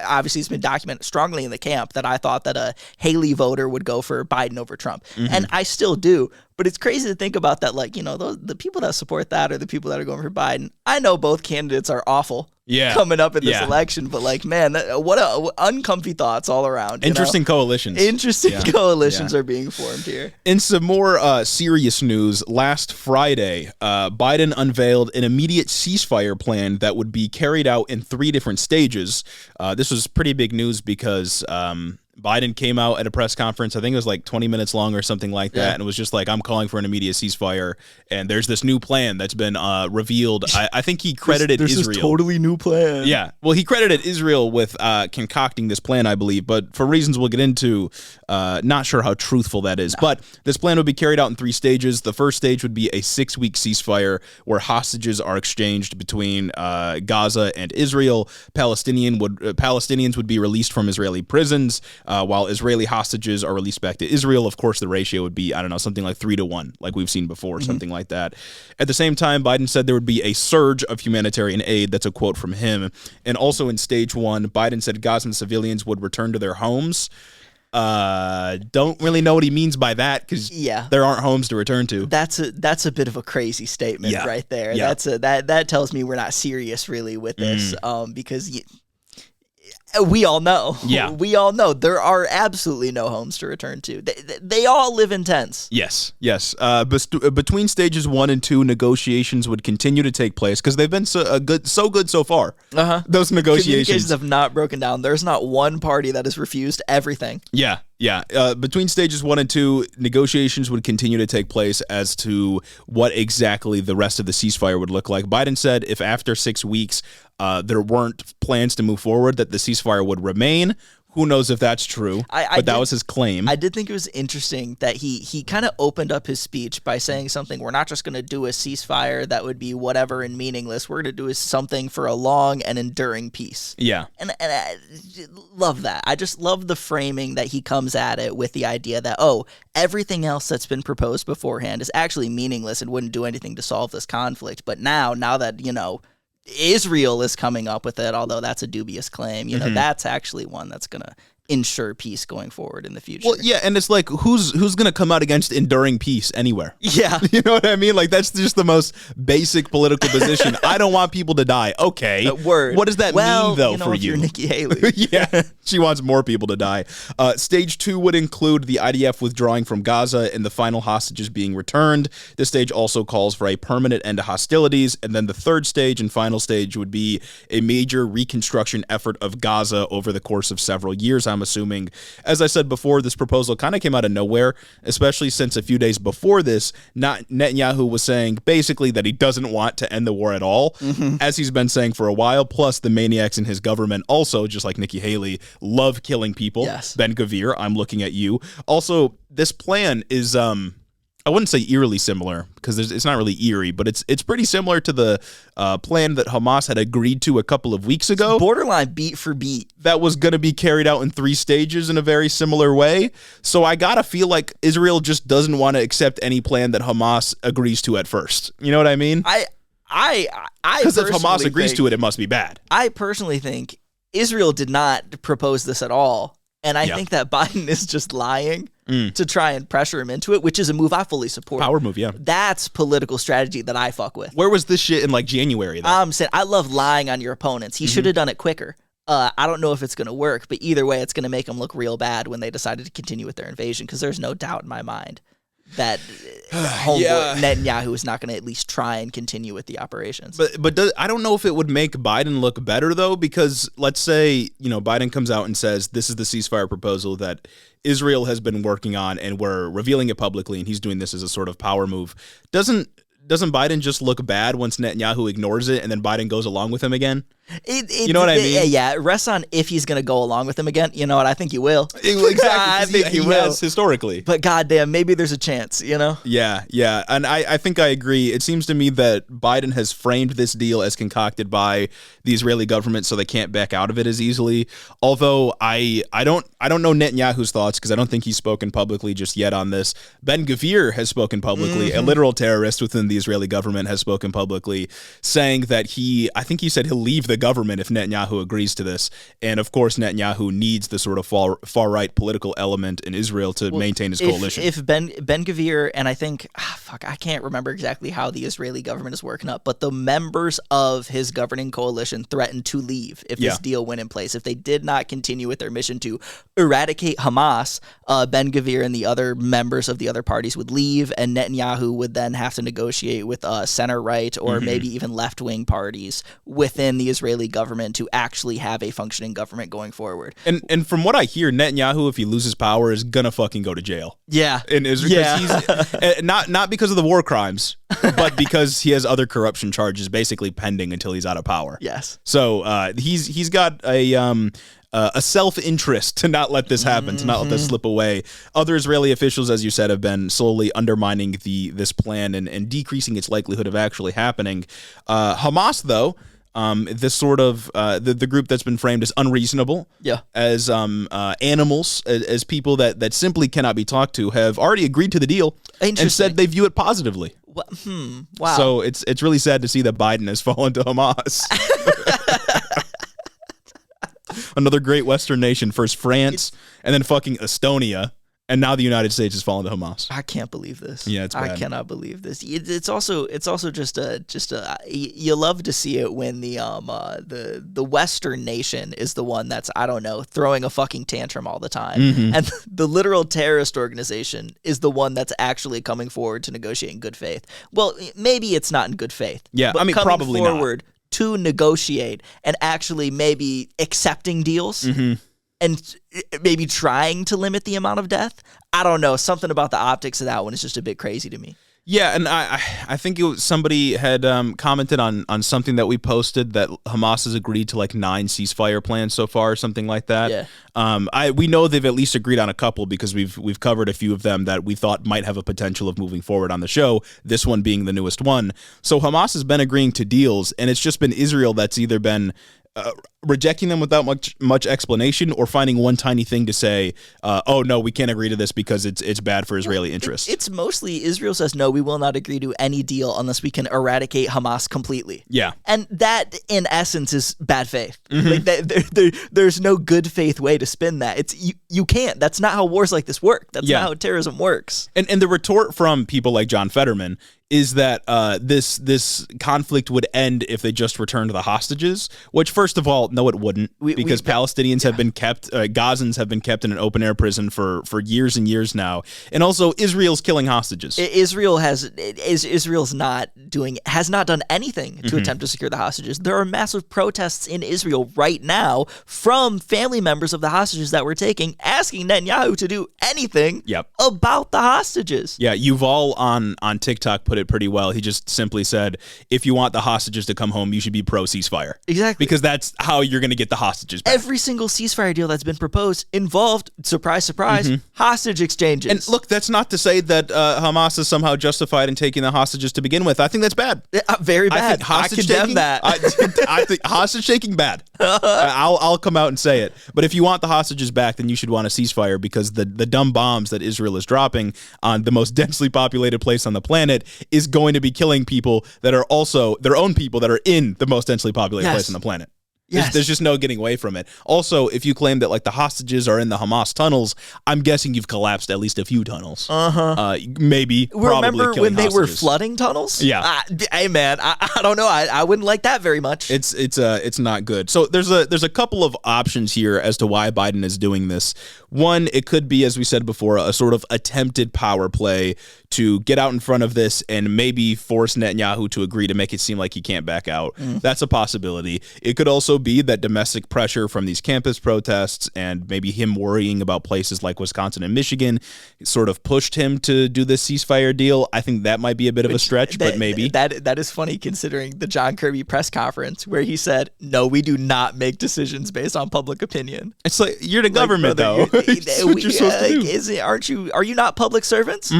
obviously it's been documented strongly in the camp that I thought that a Haley voter would go for Biden over Trump. And I still do. But it's crazy to think about that, like, the people that support that are the people that are going for Biden. I know both candidates are awful coming up in this election, but like, man, what uncomfy thoughts all around. Interesting coalitions. Coalitions are being formed here. In some more serious news, last Friday, Biden unveiled an immediate ceasefire plan that would be carried out in 3 different stages. This was pretty big news because Biden came out at a press conference, I think it was like 20 minutes long or something like that, and it was just like, I'm calling for an immediate ceasefire, and there's this new plan that's been revealed. I think he credited Israel. This totally new plan. Yeah, well, he credited Israel with concocting this plan, I believe, but for reasons we'll get into, not sure how truthful that is. No. But this plan would be carried out in 3 stages. The first stage would be a 6-week ceasefire where hostages are exchanged between Gaza and Israel. Palestinians would be released from Israeli prisons, while Israeli hostages are released back to Israel. Of course, the ratio would be, I don't know, something like 3-1, like we've seen before, something like that. At the same time, Biden said there would be a surge of humanitarian aid. That's a quote from him. And also in stage 1, Biden said Gazan civilians would return to their homes. Don't really know what he means by that, because there aren't homes to return to. That's a bit of a crazy statement right there. Yeah. That tells me we're not serious really with this, because we all know. Yeah. We all know there are absolutely no homes to return to. They all live in tents. Yes. Between stages 1 and 2, negotiations would continue to take place because they've been so good so far. Those negotiations Communications have not broken down. There's not one party that has refused everything. Yeah. Between stages 1 and 2, negotiations would continue to take place as to what exactly the rest of the ceasefire would look like. Biden said if after 6 weeks there weren't plans to move forward, that the ceasefire would remain. Who knows if that's true, but that was his claim. I did think it was interesting that he kind of opened up his speech by saying something, we're not just going to do a ceasefire that would be whatever and meaningless. We're going to do something for a long and enduring peace. Yeah. And I love that. I just love the framing that he comes at it with the idea that, everything else that's been proposed beforehand is actually meaningless and wouldn't do anything to solve this conflict. But now that, Israel is coming up with it, although that's a dubious claim. That's actually one that's going to ensure peace going forward in the future. Well, yeah, and it's like, who's going to come out against enduring peace anywhere? Yeah. You know what I mean? Like, that's just the most basic political position. I don't want people to die. Okay. Word. What does that mean, though, for you? You're Nikki Haley. Yeah. She wants more people to die. Stage 2 would include the IDF withdrawing from Gaza and the final hostages being returned. This stage also calls for a permanent end to hostilities. And then the third stage and final stage would be a major reconstruction effort of Gaza over the course of several years, I'm assuming. As I said before, this proposal kind of came out of nowhere, especially since a few days before this, Netanyahu was saying basically that he doesn't want to end the war at all, as he's been saying for a while. Plus, the maniacs in his government also, just like Nikki Haley, love killing people. Yes. Ben Gvir, I'm looking at you. Also, this plan is, I wouldn't say eerily similar, because it's not really eerie, but it's pretty similar to the plan that Hamas had agreed to a couple of weeks ago. It's borderline beat for beat. That was going to be carried out in 3 stages in a very similar way. So I gotta feel like Israel just doesn't want to accept any plan that Hamas agrees to at first. You know what I mean? Because if Hamas agrees to it, it must be bad. I personally think Israel did not propose this at all. And I think that Biden is just lying to try and pressure him into it, which is a move I fully support. Power move, yeah. That's political strategy that I fuck with. Where was this shit in like January, though? I'm saying I love lying on your opponents. He should have done it quicker. I don't know if it's going to work, but either way, it's going to make them look real bad when they decided to continue with their invasion, because there's no doubt in my mind that Netanyahu is not going to at least try and continue with the operations. But I don't know if it would make Biden look better, though, because let's say, Biden comes out and says this is the ceasefire proposal that Israel has been working on, and we're revealing it publicly, and he's doing this as a sort of power move. Doesn't Biden just look bad once Netanyahu ignores it and then Biden goes along with him again? You know what I mean? Yeah, it rests on if he's going to go along with him again. You know what? I think he will. Exactly. I think he will. Has historically. But goddamn, maybe there's a chance, Yeah. And I think I agree. It seems to me that Biden has framed this deal as concocted by the Israeli government so they can't back out of it as easily. Although I don't know Netanyahu's thoughts, because I don't think he's spoken publicly just yet on this. Ben-Gvir has spoken publicly. A literal terrorist within the Israeli government has spoken publicly, saying that I think he said he'll leave the government if Netanyahu agrees to this. And of course, Netanyahu needs the sort of far-right political element in Israel to maintain his coalition. If Ben-Gvir, and I think, I can't remember exactly how the Israeli government is working up, but the members of his governing coalition threatened to leave if this deal went in place. If they did not continue with their mission to eradicate Hamas, Ben-Gvir and the other members of the other parties would leave, and Netanyahu would then have to negotiate with center-right or maybe even left-wing parties within the Israeli government to actually have a functioning government going forward. And from what I hear, Netanyahu, if he loses power, is gonna fucking go to jail. Yeah. In Israel. He's, not because of the war crimes, but because he has other corruption charges basically pending until he's out of power. Yes. So he's got a self-interest to not let this happen, to not let this slip away. Other Israeli officials, as you said, have been slowly undermining this plan and decreasing its likelihood of actually happening. Hamas, though, this sort of the group that's been framed as unreasonable, as animals, as people that simply cannot be talked to, have already agreed to the deal and said they view it positively. Wow. So it's really sad to see that Biden has fallen to Hamas. Another great Western nation, first France, and then fucking Estonia, and now the United States has fallen to Hamas. I can't believe this. Yeah, it's bad. I cannot believe this. It's also just you love to see it when the Western nation is the one that's, I don't know, throwing a fucking tantrum all the time, and the literal terrorist organization is the one that's actually coming forward to negotiate in good faith. Well, maybe it's not in good faith. Yeah, but probably forward not. To negotiate and actually maybe accepting deals and maybe trying to limit the amount of death. I don't know. Something about the optics of that one is just a bit crazy to me. Yeah, and I think somebody had commented on something that we posted that Hamas has agreed to like 9 ceasefire plans so far, or something like that. Yeah. We know they've at least agreed on a couple because we've covered a few of them that we thought might have a potential of moving forward on the show. This one being the newest one. So Hamas has been agreeing to deals, and it's just been Israel that's either been rejecting them without much explanation, or finding one tiny thing to say, oh no, we can't agree to this because it's bad for Israeli interests. It's mostly Israel says, no, we will not agree to any deal unless we can eradicate Hamas completely. Yeah. And that, in essence, is bad faith. Like there's no good faith way to spin that. It's you can't. That's not how wars like this work. That's not how terrorism works. And the retort from people like John Fetterman is that this conflict would end if they just returned the hostages, which, first of all, no, it wouldn't, because Palestinians have been kept, Gazans have been kept in an open-air prison for years and years now, and also Israel's killing hostages. Israel has not done anything to attempt to secure the hostages. There are massive protests in Israel right now from family members of the hostages that we're taking, asking Netanyahu to do anything about the hostages. Yeah, Yuval on TikTok put it pretty well. He just simply said, if you want the hostages to come home, you should be pro-ceasefire. Exactly. Because that's how you're going to get the hostages back. Every single ceasefire deal that's been proposed involved, surprise, surprise, hostage exchanges. And look, that's not to say that Hamas is somehow justified in taking the hostages to begin with. I think that's bad. Very bad. I condemn that. I think hostage taking, bad. I'll come out and say it. But if you want the hostages back, then you should want a ceasefire, because the dumb bombs that Israel is dropping on the most densely populated place on the planet is going to be killing people that are also their own people that are in the most densely populated place on the planet. Yes. There's just no getting away from it. Also, if you claim that like the hostages are in the Hamas tunnels, I'm guessing you've collapsed at least a few tunnels. Maybe. Remember when they were hostages. flooding tunnels? Yeah. Hey man, I don't know. I wouldn't like that very much. It's not good. So there's a couple of options here as to why Biden is doing this. One, it could be, as we said before, a sort of attempted power play to get out in front of this and maybe force Netanyahu to agree to make it seem like he can't back out. That's a possibility. It could also be that domestic pressure from these campus protests and maybe him worrying about places like Wisconsin and Michigan sort of pushed him to do this ceasefire deal. I think that might be a bit of a stretch, but maybe. That is funny considering the John Kirby press conference where he said, "No, we do not make decisions based on public opinion." It's like, you're the government, though. That's what you're supposed to do. Are you not public servants?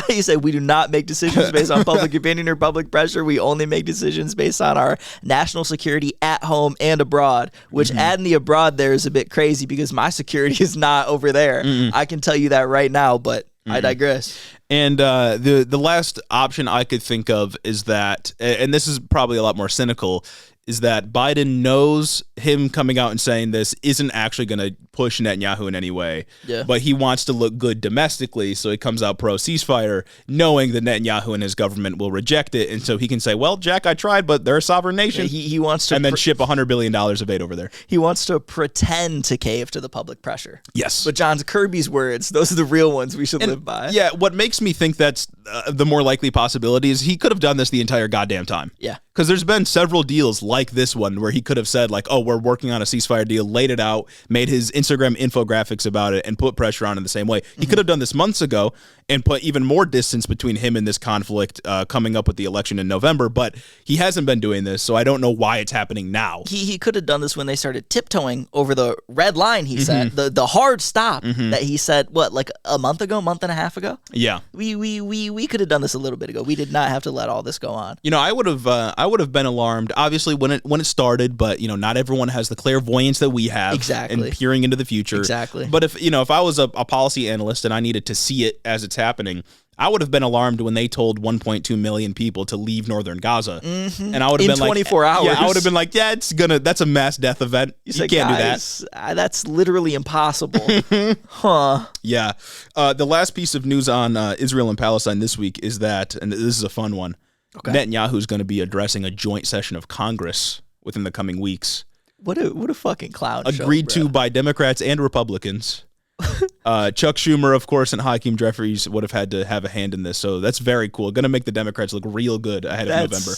He said, "We do not make decisions based on public opinion or public pressure. We only make decisions based on our national security at home and abroad," which adding the abroad there is a bit crazy because my security is not over there. I can tell you that right now, but I digress. And the last option I could think of is that, and this is probably a lot more cynical, is that Biden knows him coming out and saying this isn't actually going to push Netanyahu in any way, but he wants to look good domestically, so he comes out pro-ceasefire, knowing that Netanyahu and his government will reject it, and so he can say, well, Jack, I tried, but they're a sovereign nation. He wants to and then ship $100 billion of aid over there. He wants to pretend to cave to the public pressure. Yes. But John Kirby's words, those are the real ones we should live by. Yeah, what makes me think that's the more likely possibility is he could have done this the entire goddamn time. Yeah. Because there's been several deals like this one where he could have said, like, oh, we're working on a ceasefire deal, laid it out, made his Instagram infographics about it, and put pressure on in the same way. He could have done this months ago and put even more distance between him and this conflict coming up with the election in November, but he hasn't been doing this, so I don't know why it's happening now. He could have done this when they started tiptoeing over the red line, he said, the hard stop that he said, what, like a month and a half ago? Yeah. We could have done this a little bit ago. We did not have to let all this go on. You know, I would have been alarmed, obviously, when it started, but, you know, not everyone has the clairvoyance that we have. Exactly. And peering into the future. Exactly. But if I was a policy analyst and I needed to see it as it's happening, I would have been alarmed when they told 1.2 million people to leave northern Gaza. And I would have been 24 hours. Yeah, I would have been like, yeah, that's a mass death event. You can't do that. That's literally impossible. Huh. Yeah. The last piece of news on Israel and Palestine this week is that, and this is a fun one, Netanyahu's going to be addressing a joint session of Congress within the coming weeks. What a fucking clown show, agreed to by Democrats and Republicans. Chuck Schumer, of course, and Hakeem Jeffries would have had to have a hand in this, so that's very cool. Going to make the Democrats look real good ahead of November.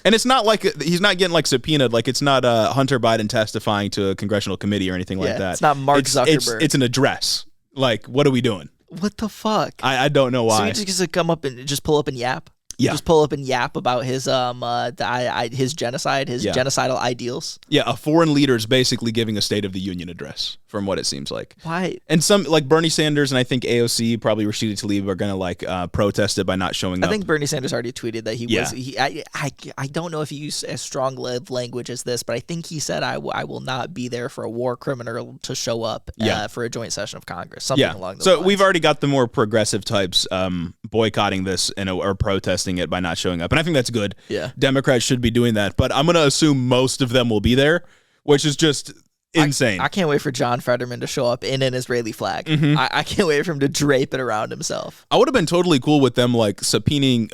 And it's not like he's not getting like subpoenaed. Like it's not Hunter Biden testifying to a congressional committee or anything like that. It's not Mark Zuckerberg. It's an address. Like, what are we doing? What the fuck? I don't know why. So he just gets to come up and just pull up and yap? Yeah. Just pull up and yap about his his genocide, his genocidal ideals. Yeah, a foreign leader is basically giving a State of the Union address, from what it seems like. Why? And some, like Bernie Sanders and I think AOC, probably Rashida Tlaib, are going to protest it by not showing up. I think Bernie Sanders already tweeted that he was. I don't know if he used as strong language as this, but I think he said, I will not be there for a war criminal to show up for a joint session of Congress. Something along those lines. So we've already got the more progressive types boycotting this or protesting it by not showing up. And I think that's good. Yeah. Democrats should be doing that. But I'm going to assume most of them will be there, which is just insane. I can't wait for John Fetterman to show up in an Israeli flag. I can't wait for him to drape it around himself. I would have been totally cool with them like subpoenaing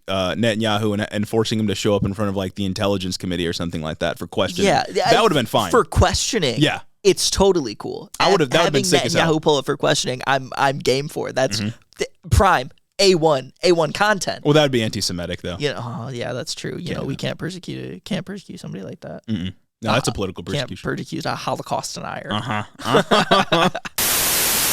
Netanyahu and forcing him to show up in front of like the Intelligence Committee or something like that for questioning. Yeah. That would have been fine. For questioning. Yeah. It's totally cool. That would have been sick as hell. Netanyahu pull it for questioning, I'm game for it. That's prime. A1 content. Well, that would be anti-Semitic, though. Yeah, that's true. You know, we can't persecute somebody like that. No, that's a political persecution. Can't persecute a Holocaust denier. Uh-huh.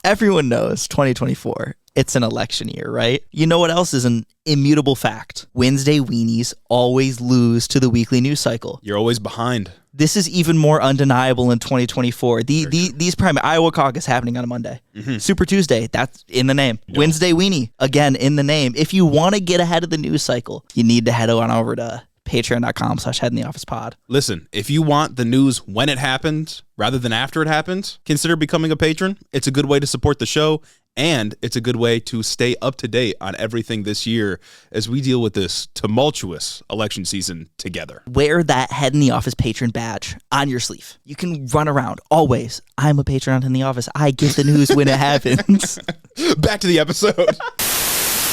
Everyone knows 2024. It's an election year, right? You know what else is an immutable fact? Wednesday weenies always lose to the weekly news cycle. You're always behind. This is even more undeniable in 2024. These primary Iowa caucus happening on a Monday. Super Tuesday, that's in the name. Yep. Wednesday weenie, again in the name. If you want to get ahead of the news cycle, you need to head on over to patreon.com/headintheofficepod. Listen, if you want the news when it happens rather than after it happens, consider becoming a patron. It's a good way to support the show And it's a good way to stay up to date on everything this year as we deal with this tumultuous election season together. Wear that Head in the Office patron badge on your sleeve. You can run around always. I'm a patron in the office. I give the news when it happens. Back to the episode.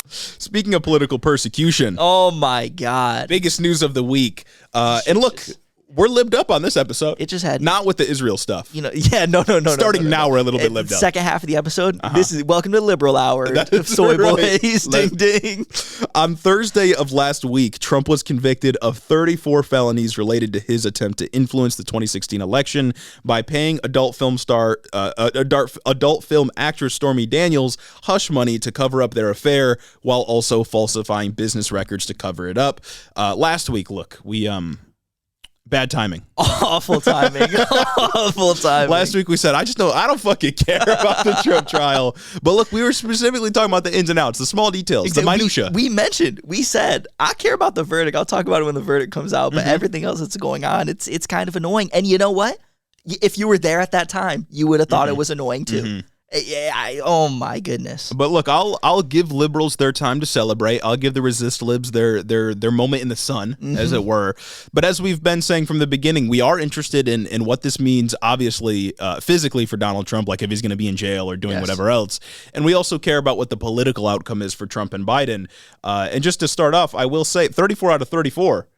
Speaking of political persecution. Oh my God. Biggest news of the week. And look, we're libbed up on this episode. It just had not with the Israel stuff. No. Starting now, we're a little bit libbed up. Second half of the episode. This is welcome to Liberal Hour. Soy boys, ding ding. On Thursday of last week, Trump was convicted of 34 felonies related to his attempt to influence the 2016 election by paying adult film actress Stormy Daniels hush money to cover up their affair, while also falsifying business records to cover it up. Last week, look, we bad timing. Awful timing. Awful timing. Last week we said, I don't fucking care about the Trump trial. But look, we were specifically talking about the ins and outs, the small details, the minutia. We said, I care about the verdict. I'll talk about it when the verdict comes out. But everything else that's going on, it's kind of annoying. And you know what? If you were there at that time, you would have thought it was annoying too. Oh my goodness. But look, I'll give liberals their time to celebrate. I'll give the resist libs their moment in the sun, as it were. But as we've been saying from the beginning, we are interested in what this means, obviously, physically for Donald Trump, like if he's going to be in jail or doing whatever else. And we also care about what the political outcome is for Trump and Biden. And just to start off, I will say 34 out of 34,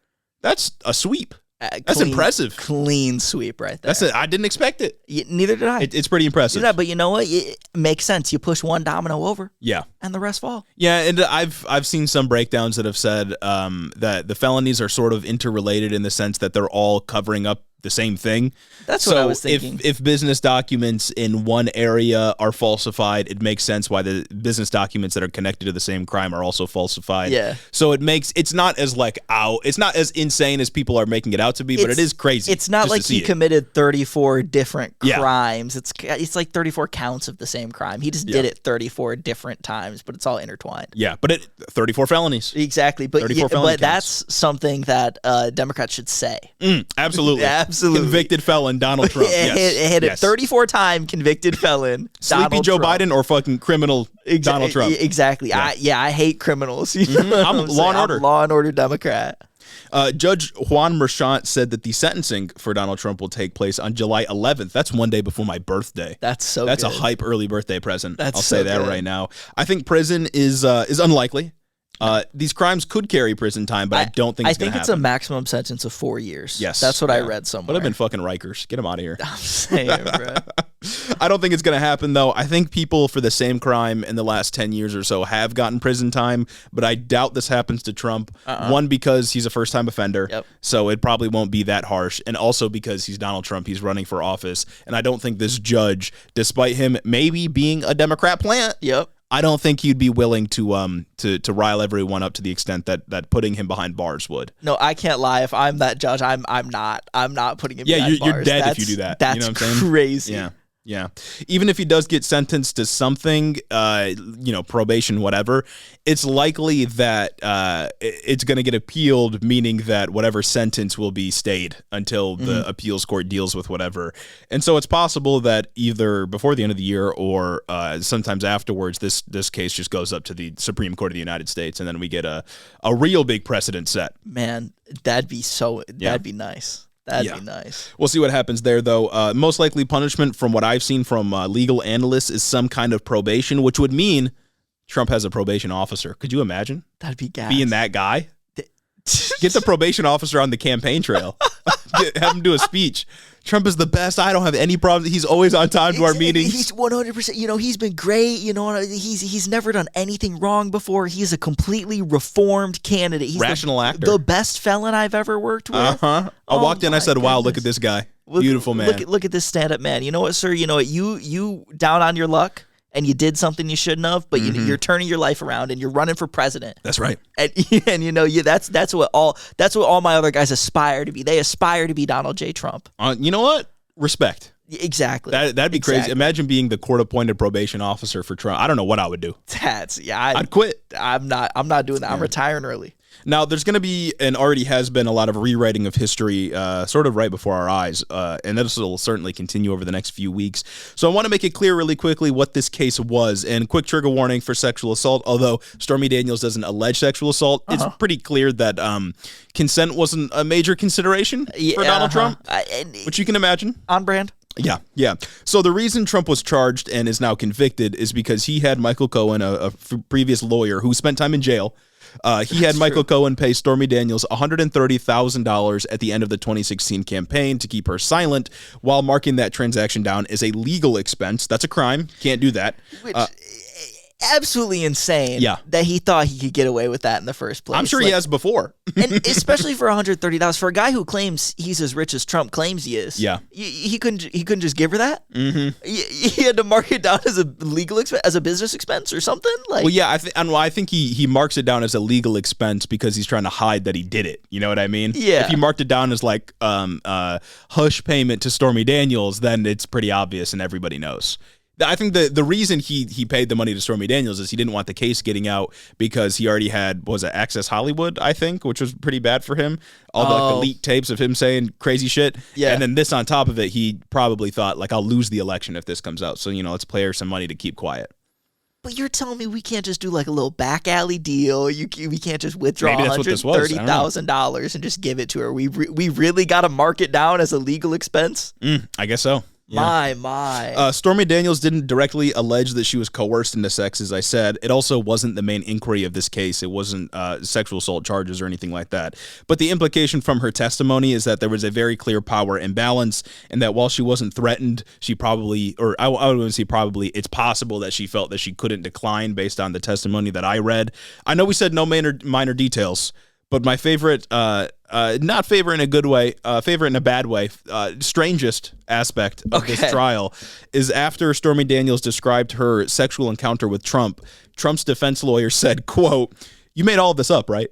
that's a sweep. That's impressive. Clean sweep right there. That's it. I didn't expect it. Neither did I. It's pretty impressive. But you know what? It makes sense. You push one domino over. Yeah. And the rest fall. Yeah, and I've seen some breakdowns that have said that the felonies are sort of interrelated in the sense that they're all covering up the same thing. That's what I was thinking. If business documents in one area are falsified, it makes sense why the business documents that are connected to the same crime are also falsified. Yeah. So it's not as it's not as insane as people are making it out to be, but it is crazy. It's not like he committed 34 different crimes. It's like 34 counts of the same crime. He just did it 34 different times, but it's all intertwined. Yeah, but 34 felonies. Exactly. But that's something that Democrats should say. Absolutely. Absolutely. Convicted felon Donald Trump. Hit it 34-time convicted felon. Sleepy Joe Biden or fucking criminal Donald Trump. Exactly. Yeah. I hate criminals. I'm Law and Order. I'm Law and Order Democrat. Judge Juan Merchant said that the sentencing for Donald Trump will take place on July 11th. That's one day before my birthday. That's good. A hype early birthday present. I'll say that right now. I think prison is unlikely. These crimes could carry prison time, but I don't think it's going to happen. It's a maximum sentence of 4 years. Yes. That's what I read somewhere. Would have been fucking Rikers. Get him out of here. I'm saying, bro. I don't think it's going to happen, though. I think people for the same crime in the last 10 years or so have gotten prison time, but I doubt this happens to Trump. One, because he's a first-time offender, so it probably won't be that harsh, and also because he's Donald Trump, he's running for office, and I don't think this judge, despite him maybe being a Democrat plant, I don't think he'd be willing to rile everyone up to the extent that putting him behind bars would. No, I can't lie. If I'm that judge, I'm not putting him behind bars. You're dead if you do that. That's you know what I'm saying? Crazy. Yeah. Even if he does get sentenced to something, probation, whatever, it's likely that it's going to get appealed, meaning that whatever sentence will be stayed until the appeals court deals with whatever. And so it's possible that either before the end of the year or sometimes afterwards, this case just goes up to the Supreme Court of the United States, and then we get a real big precedent set. Man, that'd be nice. That'd be nice. We'll see what happens there, though. Most likely punishment, from what I've seen from legal analysts, is some kind of probation, which would mean Trump has a probation officer. Could you imagine? That'd be gas. Being that guy? Get the probation officer on the campaign trail. Have him do a speech. Trump is the best. I don't have any problems. He's always on time to our meetings. He's 100%. He's been great. He's never done anything wrong before. He's a completely reformed candidate. He's rational actor. The best felon I've ever worked with. I walked in. I said, "Wow, look at this guy. Beautiful man. Look at this stand-up man. You know what, sir? You know what? You down on your luck." And you did something you shouldn't have, but you're turning your life around and you're running for president. That's right. And that's what all my other guys aspire to be. They aspire to be Donald J. Trump. You know what? Respect. Exactly. That'd be crazy. Imagine being the court-appointed probation officer for Trump. I don't know what I would do. I'd quit. I'm not doing that. I'm retiring early. Now, there's going to be, and already has been, a lot of rewriting of history sort of right before our eyes, and this will certainly continue over the next few weeks. So I want to make it clear really quickly what this case was, and quick trigger warning for sexual assault. Although Stormy Daniels doesn't allege sexual assault, it's pretty clear that consent wasn't a major consideration for Donald Trump, which you can imagine. On brand. Yeah. So the reason Trump was charged and is now convicted is because he had Michael Cohen, a previous lawyer who spent time in jail. He had Michael Cohen pay Stormy Daniels $130,000 at the end of the 2016 campaign to keep her silent, while marking that transaction down as a legal expense. That's a crime. Can't do that. Which, absolutely insane that he thought he could get away with that in the first place. I'm sure he has before. And especially for $130, for a guy who claims he's as rich as Trump claims he is. Yeah. He couldn't just give her that? Mm-hmm. He had to mark it down as a legal expense, as a business expense or something? Well, yeah, I think he marks it down as a legal expense because he's trying to hide that he did it. You know what I mean? Yeah. If he marked it down as like hush payment to Stormy Daniels, then it's pretty obvious and everybody knows. I think the reason he paid the money to Stormy Daniels is he didn't want the case getting out because he already had, Access Hollywood, I think, which was pretty bad for him. All the leaked tapes of him saying crazy shit. Yeah. And then this on top of it, he probably thought, like, I'll lose the election if this comes out. So, let's pay her some money to keep quiet. But you're telling me we can't just do like a little back alley deal? We can't just withdraw $130,000 and just give it to her? We really got to mark it down as a legal expense? I guess so. Yeah. My. Stormy Daniels didn't directly allege that she was coerced into sex, as I said. It also wasn't the main inquiry of this case. It wasn't sexual assault charges or anything like that. But the implication from her testimony is that there was a very clear power imbalance, and that while she wasn't threatened, she probably, or I wouldn't say probably, it's possible that she felt that she couldn't decline based on the testimony that I read. I know we said no minor details, but my favorite, not favorite in a good way, favorite in a bad way, strangest aspect of this trial is after Stormy Daniels described her sexual encounter with Trump, Trump's defense lawyer said, quote, "You made all of this up, right?"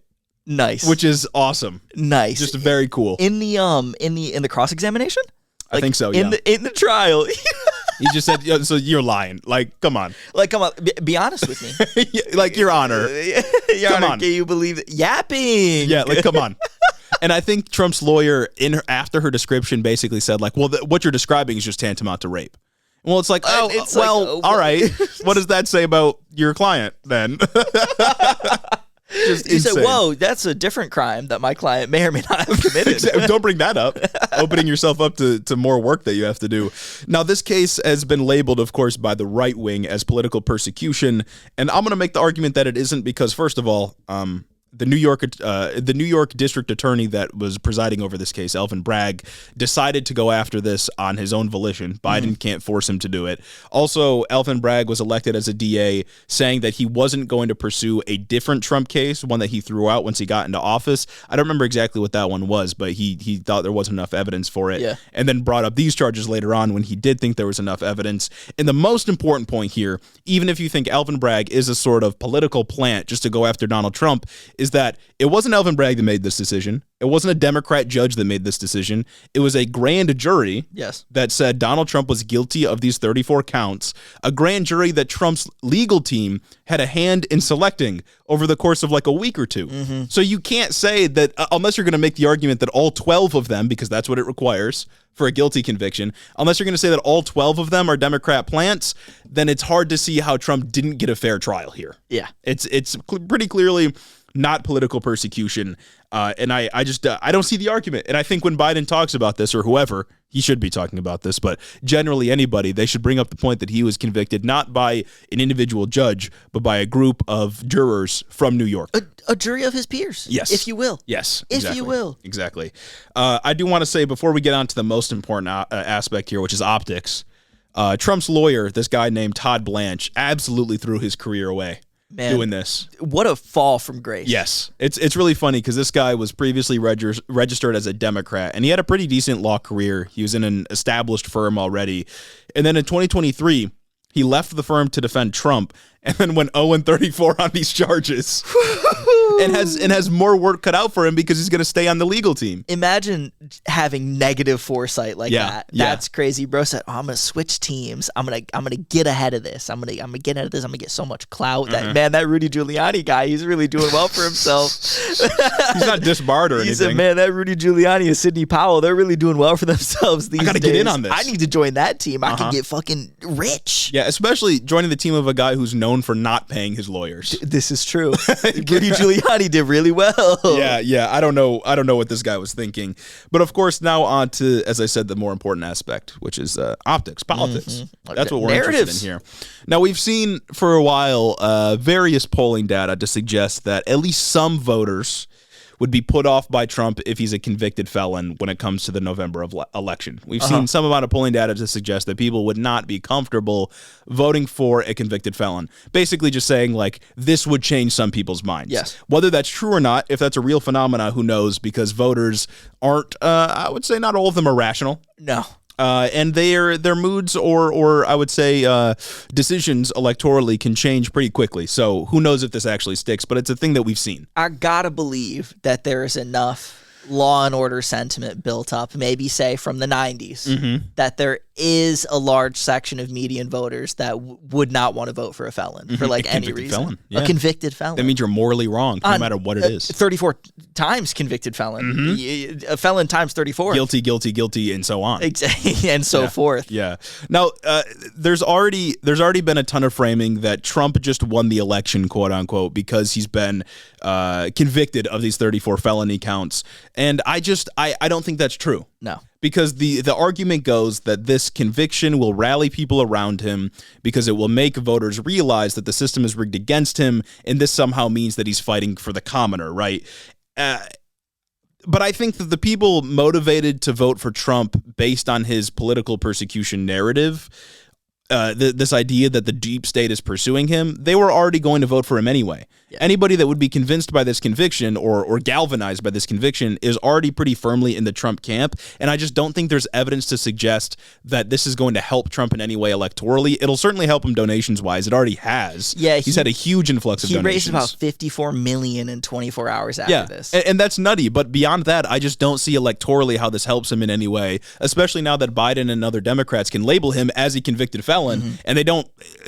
Nice. Which is awesome. Nice. Just very cool. In the cross-examination? I think so, yeah. In the trial. He just said, so you're lying. Like, come on. Be honest with me. Like, Your Honor. Your Honor, can you believe it? Yapping. Yeah, like, come on. And I think Trump's lawyer, after her description, basically said, like, well, what you're describing is just tantamount to rape. Well, it's like, all right. What does that say about your client, then? You said, whoa, that's a different crime that my client may or may not have committed. Don't bring that up. Opening yourself up to more work that you have to do. Now, this case has been labeled, of course, by the right wing as political persecution. And I'm going to make the argument that it isn't because, first of all, the New York district attorney that was presiding over this case, Alvin Bragg, decided to go after this on his own volition. Biden can't force him to do it. Also, Alvin Bragg was elected as a DA, saying that he wasn't going to pursue a different Trump case, one that he threw out once he got into office. I don't remember exactly what that one was, but he thought there wasn't enough evidence for it. Yeah. And then brought up these charges later on when he did think there was enough evidence. And the most important point here, even if you think Alvin Bragg is a sort of political plant just to go after Donald Trump, is that it wasn't Alvin Bragg that made this decision. It wasn't a Democrat judge that made this decision. It was a grand jury that said Donald Trump was guilty of these 34 counts, a grand jury that Trump's legal team had a hand in selecting over the course of like a week or two. So you can't say that, unless you're going to make the argument that all 12 of them, because that's what it requires for a guilty conviction, unless you're going to say that all 12 of them are Democrat plants, then it's hard to see how Trump didn't get a fair trial here. Yeah. It's pretty clearly not political persecution. And I don't see the argument. And I think when Biden talks about this, or whoever, he should be talking about this, but generally anybody, they should bring up the point that he was convicted not by an individual judge, but by a group of jurors from New York. A jury of his peers. Yes. If you will. Yes. If you will. Exactly. I do want to say, before we get on to the most important aspect here, which is optics, Trump's lawyer, this guy named Todd Blanche, absolutely threw his career away. Man, doing this. What a fall from grace. Yes. It's really funny because this guy was previously registered as a Democrat, and he had a pretty decent law career. He was in an established firm already. And then in 2023, he left the firm to defend Trump, and then went 0-34 on these charges, and has more work cut out for him because he's going to stay on the legal team. Imagine having negative foresight like that. That's crazy. Bro said, "Oh, I'm going to switch teams. I'm going to get ahead of this. I'm going to get ahead of this. I'm going to get so much clout." That Rudy Giuliani guy, he's really doing well for himself. He's not disbarred or anything. He said, "Man, that Rudy Giuliani and Sidney Powell, they're really doing well for themselves these days. I got to get in on this. I need to join that team. I can get fucking rich." Yeah, especially joining the team of a guy who's known for not paying his lawyers. This is true. Rudy Giuliani did really well. Yeah. I don't know what this guy was thinking. But of course, now on to, as I said, the more important aspect, which is optics, politics. That's what we're interested in here. Now, we've seen for a while various polling data to suggest that at least some voters would be put off by Trump if he's a convicted felon when it comes to the November election. We've seen some amount of polling data to suggest that people would not be comfortable voting for a convicted felon. Basically just saying, like, this would change some people's minds. Yes. Whether that's true or not, if that's a real phenomena, who knows, because voters aren't, I would say not all of them are rational. No. And their moods or I would say decisions electorally can change pretty quickly. So who knows if this actually sticks, but it's a thing that we've seen. I gotta believe that there is enough law and order sentiment built up, maybe say from the 90s, that there is a large section of median voters that would not want to vote for a felon for like any reason. Felon. Yeah. A convicted felon. That means you're morally wrong, no matter what it is. 34 times convicted felon. A felon times 34. Guilty, and so on. And so forth. Yeah. Now, there's already been a ton of framing that Trump just won the election, quote unquote, because he's been convicted of these 34 felony counts. And I don't think that's true. No. Because the argument goes that this conviction will rally people around him because it will make voters realize that the system is rigged against him, and this somehow means that he's fighting for the commoner, right? But I think that the people motivated to vote for Trump based on his political persecution narrative, this idea that the deep state is pursuing him, they were already going to vote for him anyway. Yeah. Anybody that would be convinced by this conviction or galvanized by this conviction is already pretty firmly in the Trump camp, and I just don't think there's evidence to suggest that this is going to help Trump in any way electorally. It'll certainly help him donations-wise. It already has. Yeah, he's had a huge influx of donations. He raised about $54 million in 24 hours after this. And that's nutty, but beyond that, I just don't see electorally how this helps him in any way, especially now that Biden and other Democrats can label him as a convicted felon, and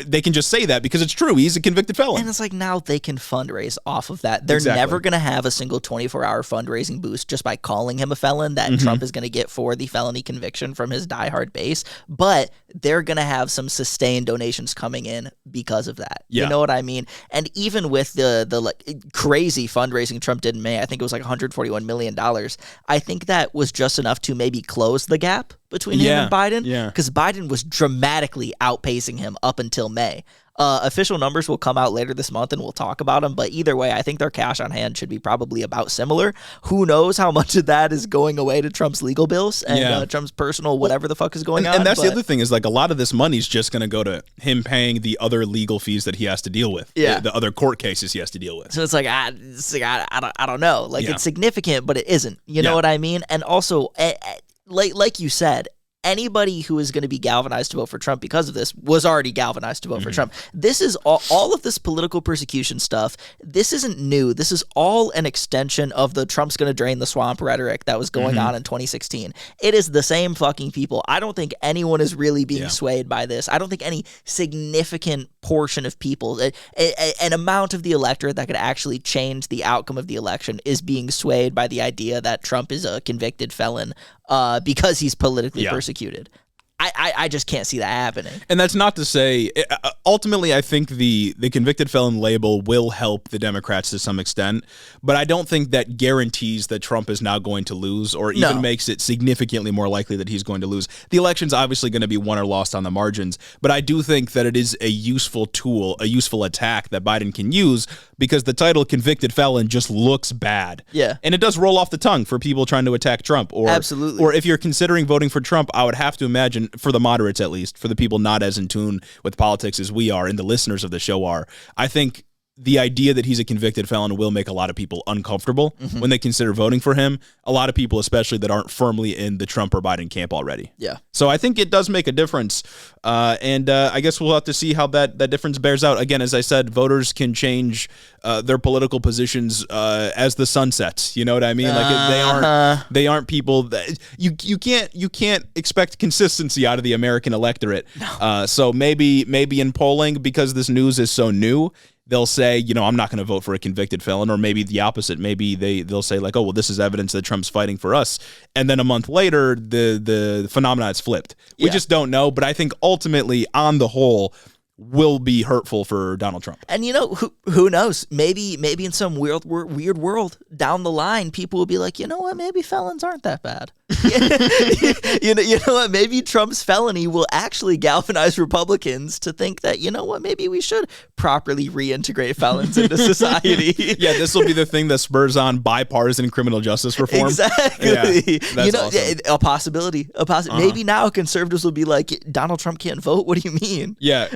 they can just say that because it's true. He's a convicted felon. And it's like now they can fundraise off of that. They're never going to have a single 24-hour fundraising boost just by calling him a felon that Trump is going to get for the felony conviction from his diehard base, but they're going to have some sustained donations coming in because of that. Yeah. You know what I mean? And even with the like crazy fundraising Trump did in May, I think it was like $141 million. I think that was just enough to maybe close the gap between him and Biden, because Biden was dramatically outpacing him up until May. Official numbers will come out later this month and we'll talk about them, but either way, I think their cash on hand should be probably about similar. Who knows how much of that is going away to Trump's legal bills and Trump's personal whatever the fuck is going on. And that's the other thing is like a lot of this money's just going to go to him paying the other legal fees that he has to deal with, the other court cases he has to deal with. So it's like, I don't know. Like it's significant, but it isn't. You know what I mean? And also, like you said, anybody who is going to be galvanized to vote for Trump because of this was already galvanized to vote for Trump. This is all of this political persecution stuff. This isn't new. This is all an extension of the Trump's going to drain the swamp rhetoric that was going on in 2016. It is the same fucking people. I don't think anyone is really being swayed by this. I don't think any significant portion of people, an amount of the electorate that could actually change the outcome of the election is being swayed by the idea that Trump is a convicted felon because he's politically persecuted. I just can't see that happening. And that's not to say, ultimately, I think the convicted felon label will help the Democrats to some extent, but I don't think that guarantees that Trump is now going to lose or even makes it significantly more likely that he's going to lose. The election's obviously going to be won or lost on the margins, but I do think that it is a useful tool, a useful attack that Biden can use because the title convicted felon just looks bad. Yeah. And it does roll off the tongue for people trying to attack Trump. Absolutely. Or if you're considering voting for Trump, I would have to imagine, for the moderates at least, for the people not as in tune with politics as we are and the listeners of the show are, I think the idea that he's a convicted felon will make a lot of people uncomfortable when they consider voting for him. A lot of people, especially that aren't firmly in the Trump or Biden camp already. Yeah. So I think it does make a difference. And I guess we'll have to see how that difference bears out. Again, as I said, voters can change their political positions as the sun sets. You know what I mean? Like they aren't people that you can't expect consistency out of the American electorate. No. So maybe in polling, because this news is so new, they'll say, I'm not going to vote for a convicted felon, or maybe the opposite. Maybe they'll say like, oh, well, this is evidence that Trump's fighting for us. And then a month later, the phenomenon is flipped. We just don't know. But I think ultimately, on the whole, will be hurtful for Donald Trump. And who knows? Maybe in some weird world down the line, people will be like, you know what? Maybe felons aren't that bad. you know what? Maybe Trump's felony will actually galvanize Republicans to think that, you know what? Maybe we should properly reintegrate felons into society. Yeah, this will be the thing that spurs on bipartisan criminal justice reform. Exactly. Yeah, that's awesome. A possibility. Maybe now conservatives will be like, Donald Trump can't vote. What do you mean? Yeah.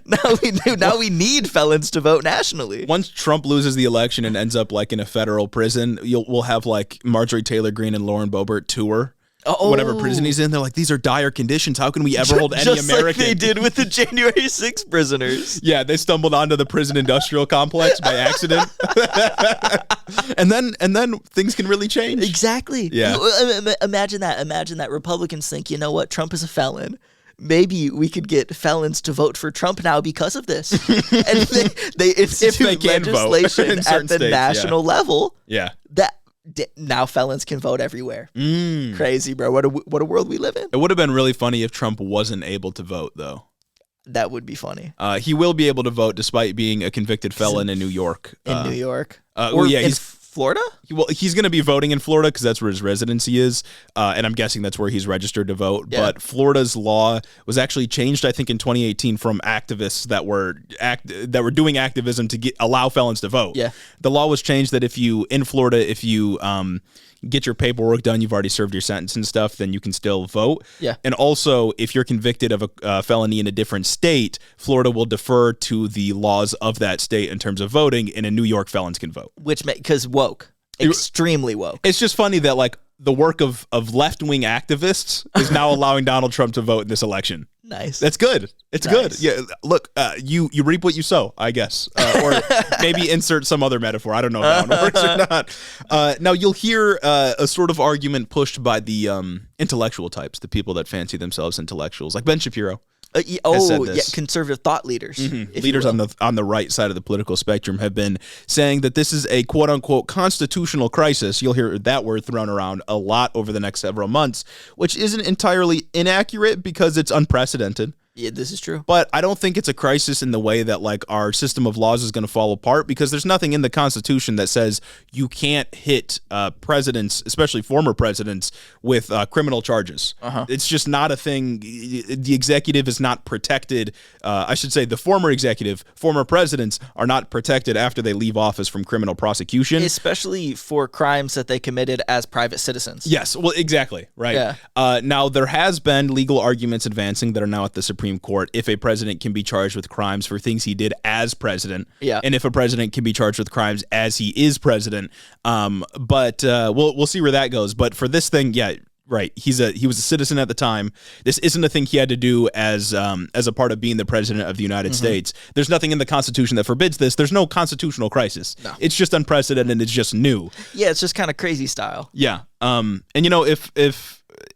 Now we need felons to vote nationally. Once Trump loses the election and ends up like in a federal prison, we'll have like Marjorie Taylor Greene and Lauren Boebert tour whatever prison he's in. They're like, these are dire conditions. How can we ever hold any just American? Like they did with the January 6th prisoners. Yeah, they stumbled onto the prison industrial complex by accident. and then things can really change. Exactly. Yeah. Imagine that Republicans think, you know what, Trump is a felon. Maybe we could get felons to vote for Trump now because of this. And they institute legislation at the national level. Yeah. That now felons can vote everywhere. Crazy, bro. What a world we live in. It would have been really funny if Trump wasn't able to vote, though. That would be funny. He will be able to vote despite being a convicted felon in New York. New York? Or he's Florida? He's going to be voting in Florida because that's where his residency is, and I'm guessing that's where he's registered to vote. Yeah. But Florida's law was actually changed, I think, in 2018 from activists that were doing activism to allow felons to vote. Yeah. The law was changed that if you get your paperwork done, you've already served your sentence and stuff, then you can still vote. Yeah. And also, if you're convicted of a felony in a different state, Florida will defer to the laws of that state in terms of voting, and in New York, felons can vote. Because woke. Extremely woke. It's just funny that, like, the work of left-wing activists is now allowing Donald Trump to vote in this election. Nice. That's good. It's good. Yeah. Look, you reap what you sow, I guess, or maybe insert some other metaphor. I don't know if that one works or not. Now you'll hear a sort of argument pushed by the intellectual types, the people that fancy themselves intellectuals, like Ben Shapiro. Conservative thought leaders. Mm-hmm. Leaders on the right side of the political spectrum have been saying that this is a quote unquote constitutional crisis. You'll hear that word thrown around a lot over the next several months, which isn't entirely inaccurate because it's unprecedented. Yeah, this is true. But I don't think it's a crisis in the way that like our system of laws is going to fall apart, because there's nothing in the Constitution that says you can't hit presidents, especially former presidents, with criminal charges. It's just not a thing. The executive is not protected. I should say the former presidents are not protected after they leave office from criminal prosecution. Especially for crimes that they committed as private citizens. Yes, well, exactly, right. Yeah. Now, there has been legal arguments advancing that are now at the Supreme Court if a president can be charged with crimes for things he did as president, and if a president can be charged with crimes as he is president. But we'll see where that goes. But for this thing, yeah, right. He was a citizen at the time. This isn't a thing he had to do as a part of being the president of the United States. There's nothing in the Constitution that forbids this. There's no constitutional crisis. No. It's just unprecedented and it's just new. Yeah, it's just kind of crazy style. Yeah. And you know, if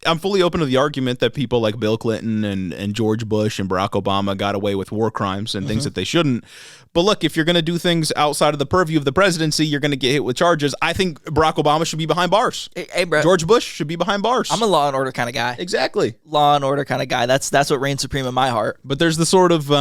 I'm fully open to the argument that people like Bill Clinton and George Bush and Barack Obama got away with war crimes and things that they shouldn't. But look, if you're going to do things outside of the purview of the presidency, you're going to get hit with charges. I think Barack Obama should be behind bars. Hey, bro. George Bush should be behind bars. I'm a law and order kind of guy. Exactly. Law and order kind of guy. That's what reigns supreme in my heart. But there's the sort of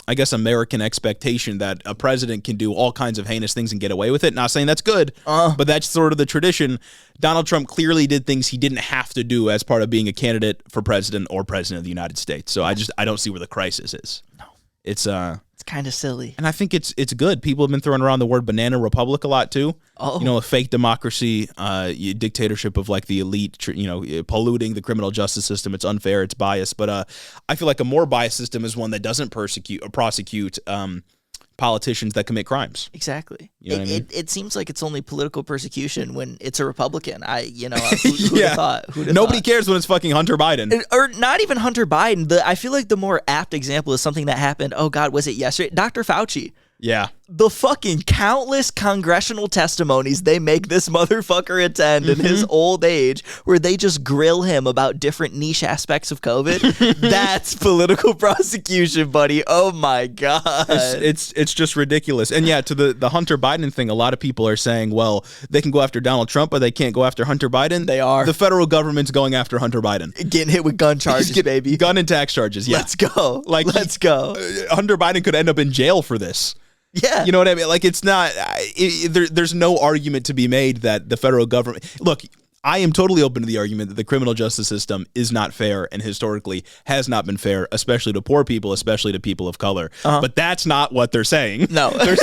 I guess, American expectation that a president can do all kinds of heinous things and get away with it. Not saying that's good, but that's sort of the tradition. Donald Trump clearly did things he didn't have to do as part of being a candidate for president or president of the United States. So I don't see where the crisis is. No. It's kind of silly. And I think it's good. People have been throwing around the word banana republic a lot too. Oh. You know, a fake democracy, dictatorship of like the elite, polluting the criminal justice system. It's unfair, it's biased. But I feel like a more biased system is one that doesn't prosecute politicians that commit crimes. Exactly. You know what I mean? It seems like it's only political persecution when it's a Republican. Who'd have thought? Nobody cares when it's fucking Hunter Biden. Or not even Hunter Biden. I feel like the more apt example is something that happened, oh God, was it yesterday? Dr. Fauci. Yeah. The fucking countless congressional testimonies they make this motherfucker attend in his old age, where they just grill him about different niche aspects of COVID. That's political prosecution, buddy. Oh my God. It's just ridiculous. And yeah, to the Hunter Biden thing, a lot of people are saying, well, they can go after Donald Trump, but they can't go after Hunter Biden. They are. The federal government's going after Hunter Biden. Getting hit with gun charges, baby. Gun and tax charges, yeah. Let's go. Let's go. Hunter Biden could end up in jail for this. Yeah. You know what I mean? Like, it's not, there's no argument to be made that the federal government, look, I am totally open to the argument that the criminal justice system is not fair and historically has not been fair, especially to poor people, especially to people of color. But that's not what they're saying. No. they're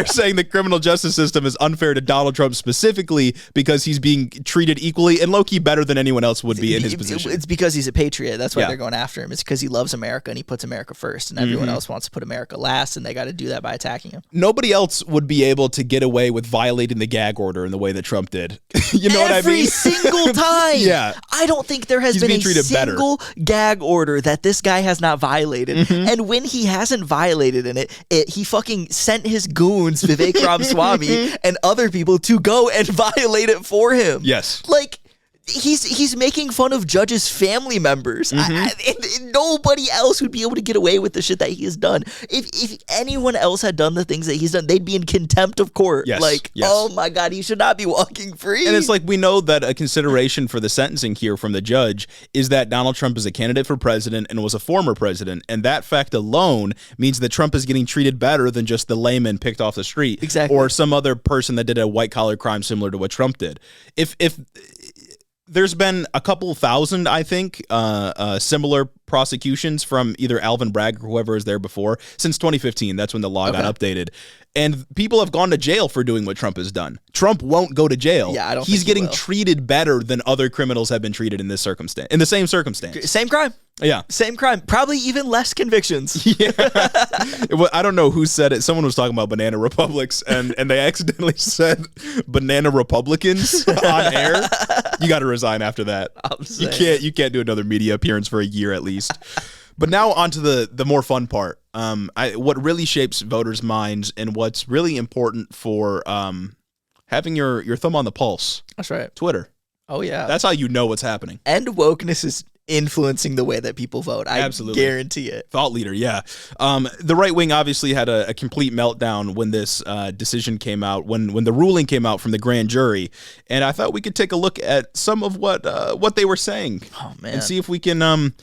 saying the criminal justice system is unfair to Donald Trump specifically because he's being treated equally and low-key better than anyone else would be in his position. It's because he's a patriot. That's why they're going after him. It's because he loves America and he puts America first, and everyone else wants to put America last, and they got to do that by attacking him. Nobody else would be able to get away with violating the gag order in the way that Trump did. You know what I mean? Every single time. Yeah. I don't think there has been a single gag order that this guy has not violated. And when he hasn't violated he fucking sent his goons, Vivek Ramaswamy, and other people to go and violate it for him. Yes. Like, he's making fun of judges' family members. And nobody else would be able to get away with the shit that he has done. If anyone else had done the things that he's done, they'd be in contempt of court. Yes, Like, yes. oh my God, he should not be walking free. And it's like, we know that a consideration for the sentencing here from the judge is that Donald Trump is a candidate for president and was a former president. And that fact alone means that Trump is getting treated better than just the layman picked off the street. Exactly. Or some other person that did a white collar crime similar to what Trump did. If there's been a couple thousand, I think, similar prosecutions from either Alvin Bragg or whoever was there before since 2015. That's when the law got updated. And people have gone to jail for doing what Trump has done. Trump won't go to jail. Yeah, I don't He's think getting he will. treated better than other criminals have been treated in this circumstance, in the same circumstance. Same crime. Yeah. Same crime. Probably even less convictions. Yeah. I don't know who said it. Someone was talking about banana republics, and they accidentally said banana Republicans on air. You got to resign after that. You can't do another media appearance for a year at least. But now on to the more fun part. What really shapes voters' minds and what's really important for having your thumb on the pulse. That's right. Twitter. Oh, yeah. That's how you know what's happening. And wokeness is influencing the way that people vote. I Absolutely. guarantee it. Thought leader, yeah. The right wing obviously had a complete meltdown when this decision came out, when the ruling came out from the grand jury, and I thought we could take a look at some of what they were saying. Oh man, and see if we can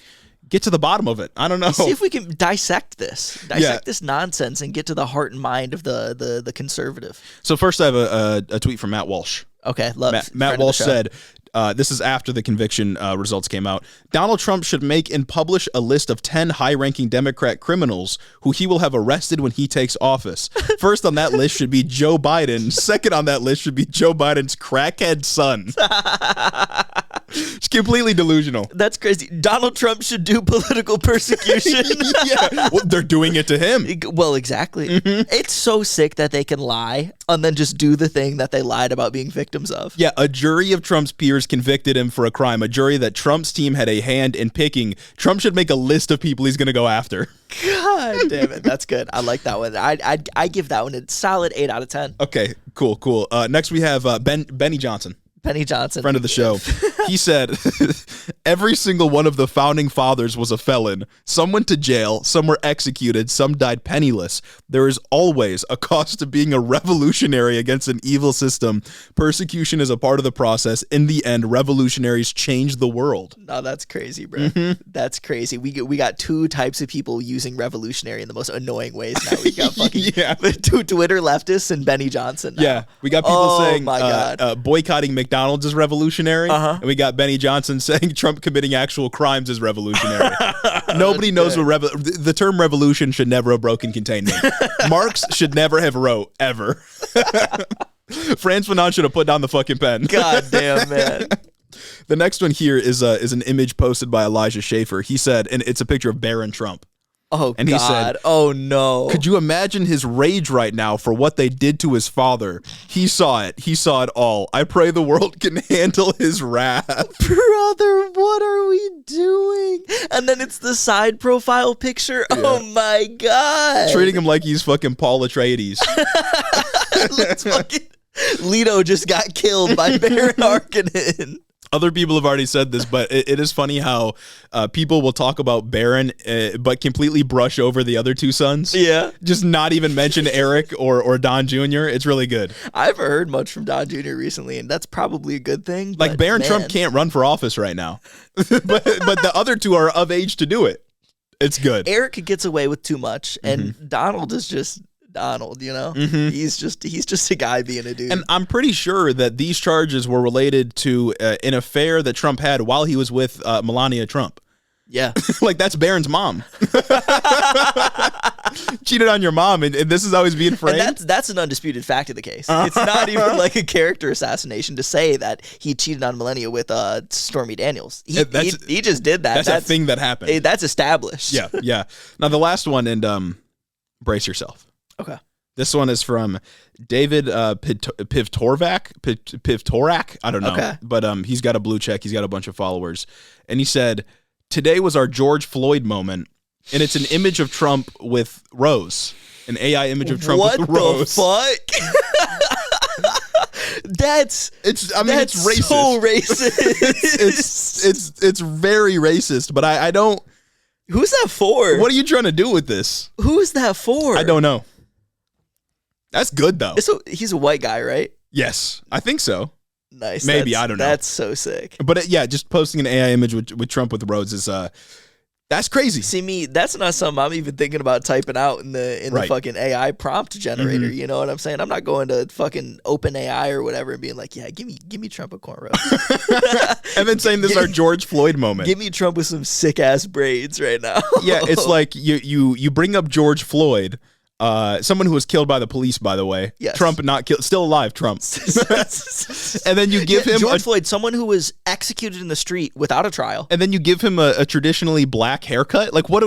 get to the bottom of it. I don't know. See if we can dissect this nonsense and get to the heart and mind of the conservative. So first, I have a tweet from Matt Walsh. Okay, Matt Walsh said, this is after the conviction results came out. Donald Trump should make and publish a list of 10 high-ranking Democrat criminals who he will have arrested when he takes office. First on that list should be Joe Biden. Second on that list should be Joe Biden's crackhead son. It's completely delusional. That's crazy. Donald Trump should do political persecution. Yeah, well, they're doing it to him. Well, exactly. It's so sick that they can lie and then just do the thing that they lied about being victims of. Yeah, a jury of Trump's peers convicted him for a crime, a jury that Trump's team had a hand in picking. Trump should make a list of people he's going to go after. God damn it. That's good. I like that one. I give that one a solid 8 out of 10. Okay, cool. Next we have Benny Johnson. Benny Johnson. Friend of the show. He said, every single one of the founding fathers was a felon. Some went to jail, some were executed, some died penniless. There is always a cost to being a revolutionary against an evil system. Persecution is a part of the process. In the end, revolutionaries change the world. No, that's crazy, bro. That's crazy. We got two types of people using revolutionary in the most annoying ways now. We got fucking two Twitter leftists and Benny Johnson now. Yeah, we got people saying my God. Boycotting McDonald's is revolutionary, and we got Benny Johnson saying Trump committing actual crimes is revolutionary. Nobody knows what the term revolution should never have broken containment. Marx should never have wrote, ever. Frantz Fanon should have put down the fucking pen. God damn, man. The next one here is an image posted by Elijah Schaefer. He said, and it's a picture of Barron Trump. Oh, and he said, oh no. could you imagine his rage right now for what they did to his father? He saw it. He saw it all. I pray the world can handle his wrath. Brother, what are we doing? And then it's the side profile picture. Yeah. Oh my God. Treating him like he's fucking Paul Atreides. Let's fucking... Leto just got killed by Baron Harkonnen. Other people have already said this, but it is funny how people will talk about Baron, but completely brush over the other two sons. Yeah. Just not even mention Eric or Don Jr. It's really good. I haven't heard much from Don Jr. recently, and that's probably a good thing. Like, Baron Trump can't run for office right now. but the other two are of age to do it. It's good. Eric gets away with too much, and Donald is just... Donald, you know, he's just a guy being a dude. And I'm pretty sure that these charges were related to an affair that Trump had while he was with Melania Trump. Yeah. Like, that's Barron's mom. Cheated on your mom, and this is always being framed. And that's an undisputed fact of the case. It's not even like a character assassination to say that he cheated on Melania with Stormy Daniels. He just did that. That's a thing that happened. That's established. Yeah. Now, the last one, and brace yourself. Okay. This one is from David Pivtorak. I don't know. Okay. But he's got a blue check. He's got a bunch of followers. And he said, today was our George Floyd moment. And it's an image of Trump with Rose. An AI image of Trump with Rose. What the fuck? It's racist. So racist. It's very racist, but I don't. Who's that for? What are you trying to do with this? Who's that for? I don't know. That's good, though. So he's a white guy, right? Yes, I think so. Nice. Maybe, I don't know. That's so sick. But just posting an AI image with Trump with Rose is that's crazy. See, that's not something I'm even thinking about typing out in the fucking AI prompt generator. You know what I'm saying? I'm not going to fucking open AI or whatever and being like, yeah, give me Trump with cornrows. And then saying this is our George Floyd moment. Give me Trump with some sick ass braids right now. Yeah, it's like you bring up George Floyd. Someone who was killed by the police, by the way. Yes. Trump not killed, still alive, Trump. And then you give him George Floyd, someone who was executed in the street without a trial. And then you give him a traditionally black haircut. Like, what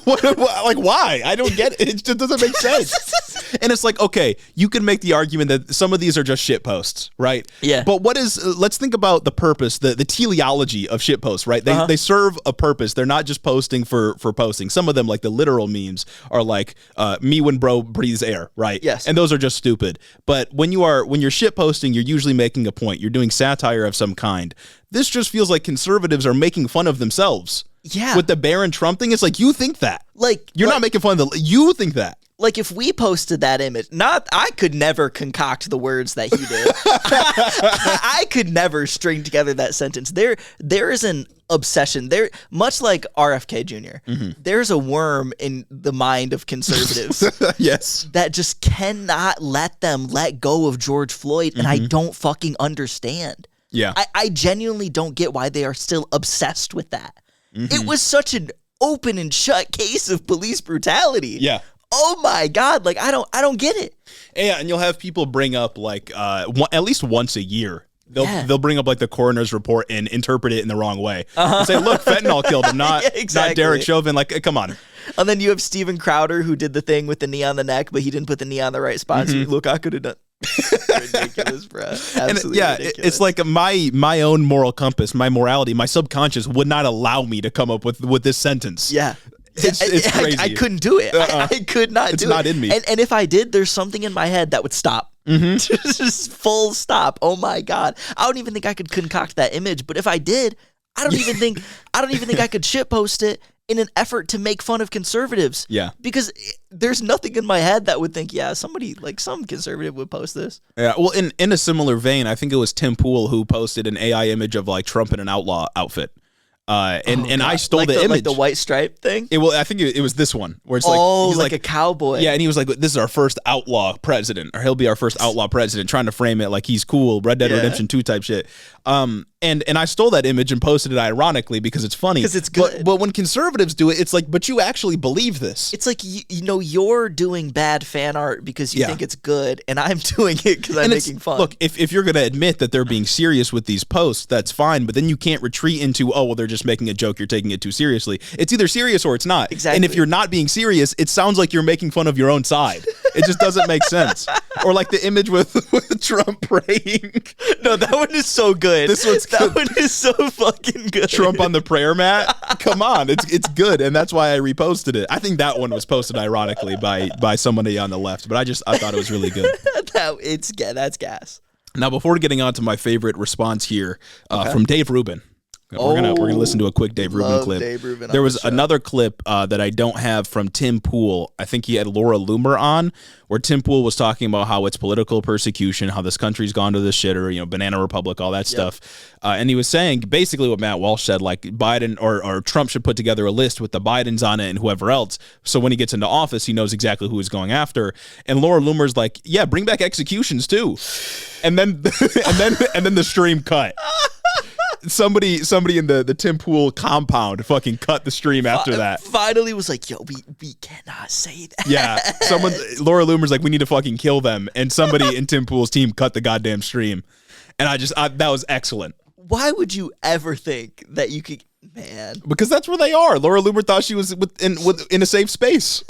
like, why? I don't get it. It just doesn't make sense. And it's like, okay, you can make the argument that some of these are just shit posts, right? Yeah. But let's think about the purpose, the teleology of shit posts, right? They serve a purpose. They're not just posting for posting. Some of them, like the literal memes, are like me when bro breathes air, right? Yes. And those are just stupid. But when you're shit posting, you're usually making a point. You're doing satire of some kind. This just feels like conservatives are making fun of themselves. Yeah. With the Barron Trump thing, it's like, you think that. Like, you're not making fun of you think that. Like, if we posted that image, I could never concoct the words that he did. I could never string together that sentence. There is an obsession there, much like RFK Jr. There's a worm in the mind of conservatives. Yes. That just cannot let them let go of George Floyd, and I don't fucking understand. Yeah. I genuinely don't get why they are still obsessed with that. It was such an open and shut case of police brutality. Yeah. Oh my God! Like, I don't get it. Yeah, and you'll have people bring up like at least once a year. They'll bring up like the coroner's report and interpret it in the wrong way. And say, look, fentanyl killed him, not Derek Chauvin. Like, come on. And then you have Steven Crowder, who did the thing with the knee on the neck, but he didn't put the knee on the right spot. So look, I could have done. Ridiculous, bro. Absolutely ridiculous. It's like my own moral compass, my morality, my subconscious would not allow me to come up with this sentence. Yeah. It's crazy. I couldn't do it. I could not do it. It's not in me. And if I did, there's something in my head that would stop. Just full stop. Oh my God. I don't even think I could concoct that image, but if I did, I don't even think I could shitpost it in an effort to make fun of conservatives. Yeah. Because there's nothing in my head that would think, yeah, somebody, like some conservative would post this. Yeah. Well, in a similar vein, I think it was Tim Pool who posted an AI image of like Trump in an outlaw outfit. And I stole the image. Like the white stripe thing? I think it was this one where it's like, he's like a cowboy. Yeah, and he was like, this is our first outlaw president, or he'll be our first outlaw president, trying to frame it like he's cool, Red Dead Redemption 2 type shit. And I stole that image and posted it ironically because it's funny. Because it's good. But when conservatives do it, it's like, but you actually believe this. It's like, you're doing bad fan art because you think it's good, and I'm doing it because I'm making fun. Look, if you're going to admit that they're being serious with these posts, that's fine, but then you can't retreat into, oh, well, they're just making a joke, you're taking it too seriously. It's either serious or it's not. Exactly. And if you're not being serious, it sounds like you're making fun of your own side. It just doesn't make sense. Or like the image with Trump praying. No, that one is so good. That one is so fucking good. Trump on the prayer mat. Come on, it's good, and that's why I reposted it. I think that one was posted ironically by somebody on the left, but I thought it was really good. That's gas. Now, before getting on to my favorite response here from Dave Rubin. We're gonna listen to a quick Dave Rubin clip. Dave Rubin there was another clip that I don't have from Tim Pool. I think he had Laura Loomer on, where Tim Pool was talking about how it's political persecution, how this country's gone to the shitter, Banana Republic, all that stuff. And he was saying basically what Matt Walsh said, like Biden or Trump should put together a list with the Bidens on it and whoever else. So when he gets into office, he knows exactly who he's going after. And Laura Loomer's like, yeah, bring back executions too. And then and then the stream cut. Somebody in the Tim Pool compound fucking cut the stream after that. Finally was like, yo, we cannot say that. Yeah. Laura Loomer's like, we need to fucking kill them. And somebody in Tim Pool's team cut the goddamn stream. And that was excellent. Why would you ever think that you could, man? Because that's where they are. Laura Loomer thought she was in a safe space.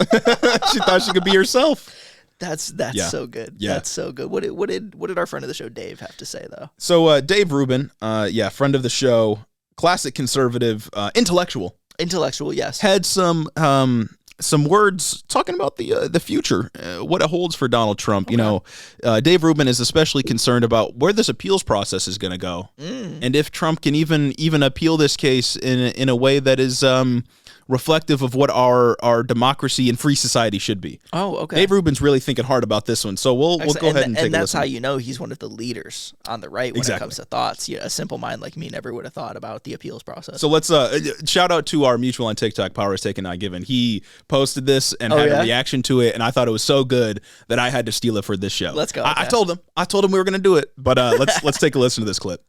She thought she could be herself. That's so good. Yeah. That's so good. What did our friend of the show Dave have to say though? So Dave Rubin, friend of the show, classic conservative, intellectual, yes, had some words talking about the future, what it holds for Donald Trump. Okay. Dave Rubin is especially concerned about where this appeals process is going to go, and if Trump can even appeal this case in a way that is reflective of what our democracy and free society should be. Oh, okay. Dave Rubin's really thinking hard about this one, so we'll go ahead and take a listen. And that's how you know he's one of the leaders on the right when it comes to thoughts. A simple mind like me never would have thought about the appeals process. So let's shout out to our mutual on TikTok, Power is Taken Not Given. He posted this and had a reaction to it, and I thought it was so good that I had to steal it for this show. Let's go. I told him we were going to do it, but let's take a listen to this clip.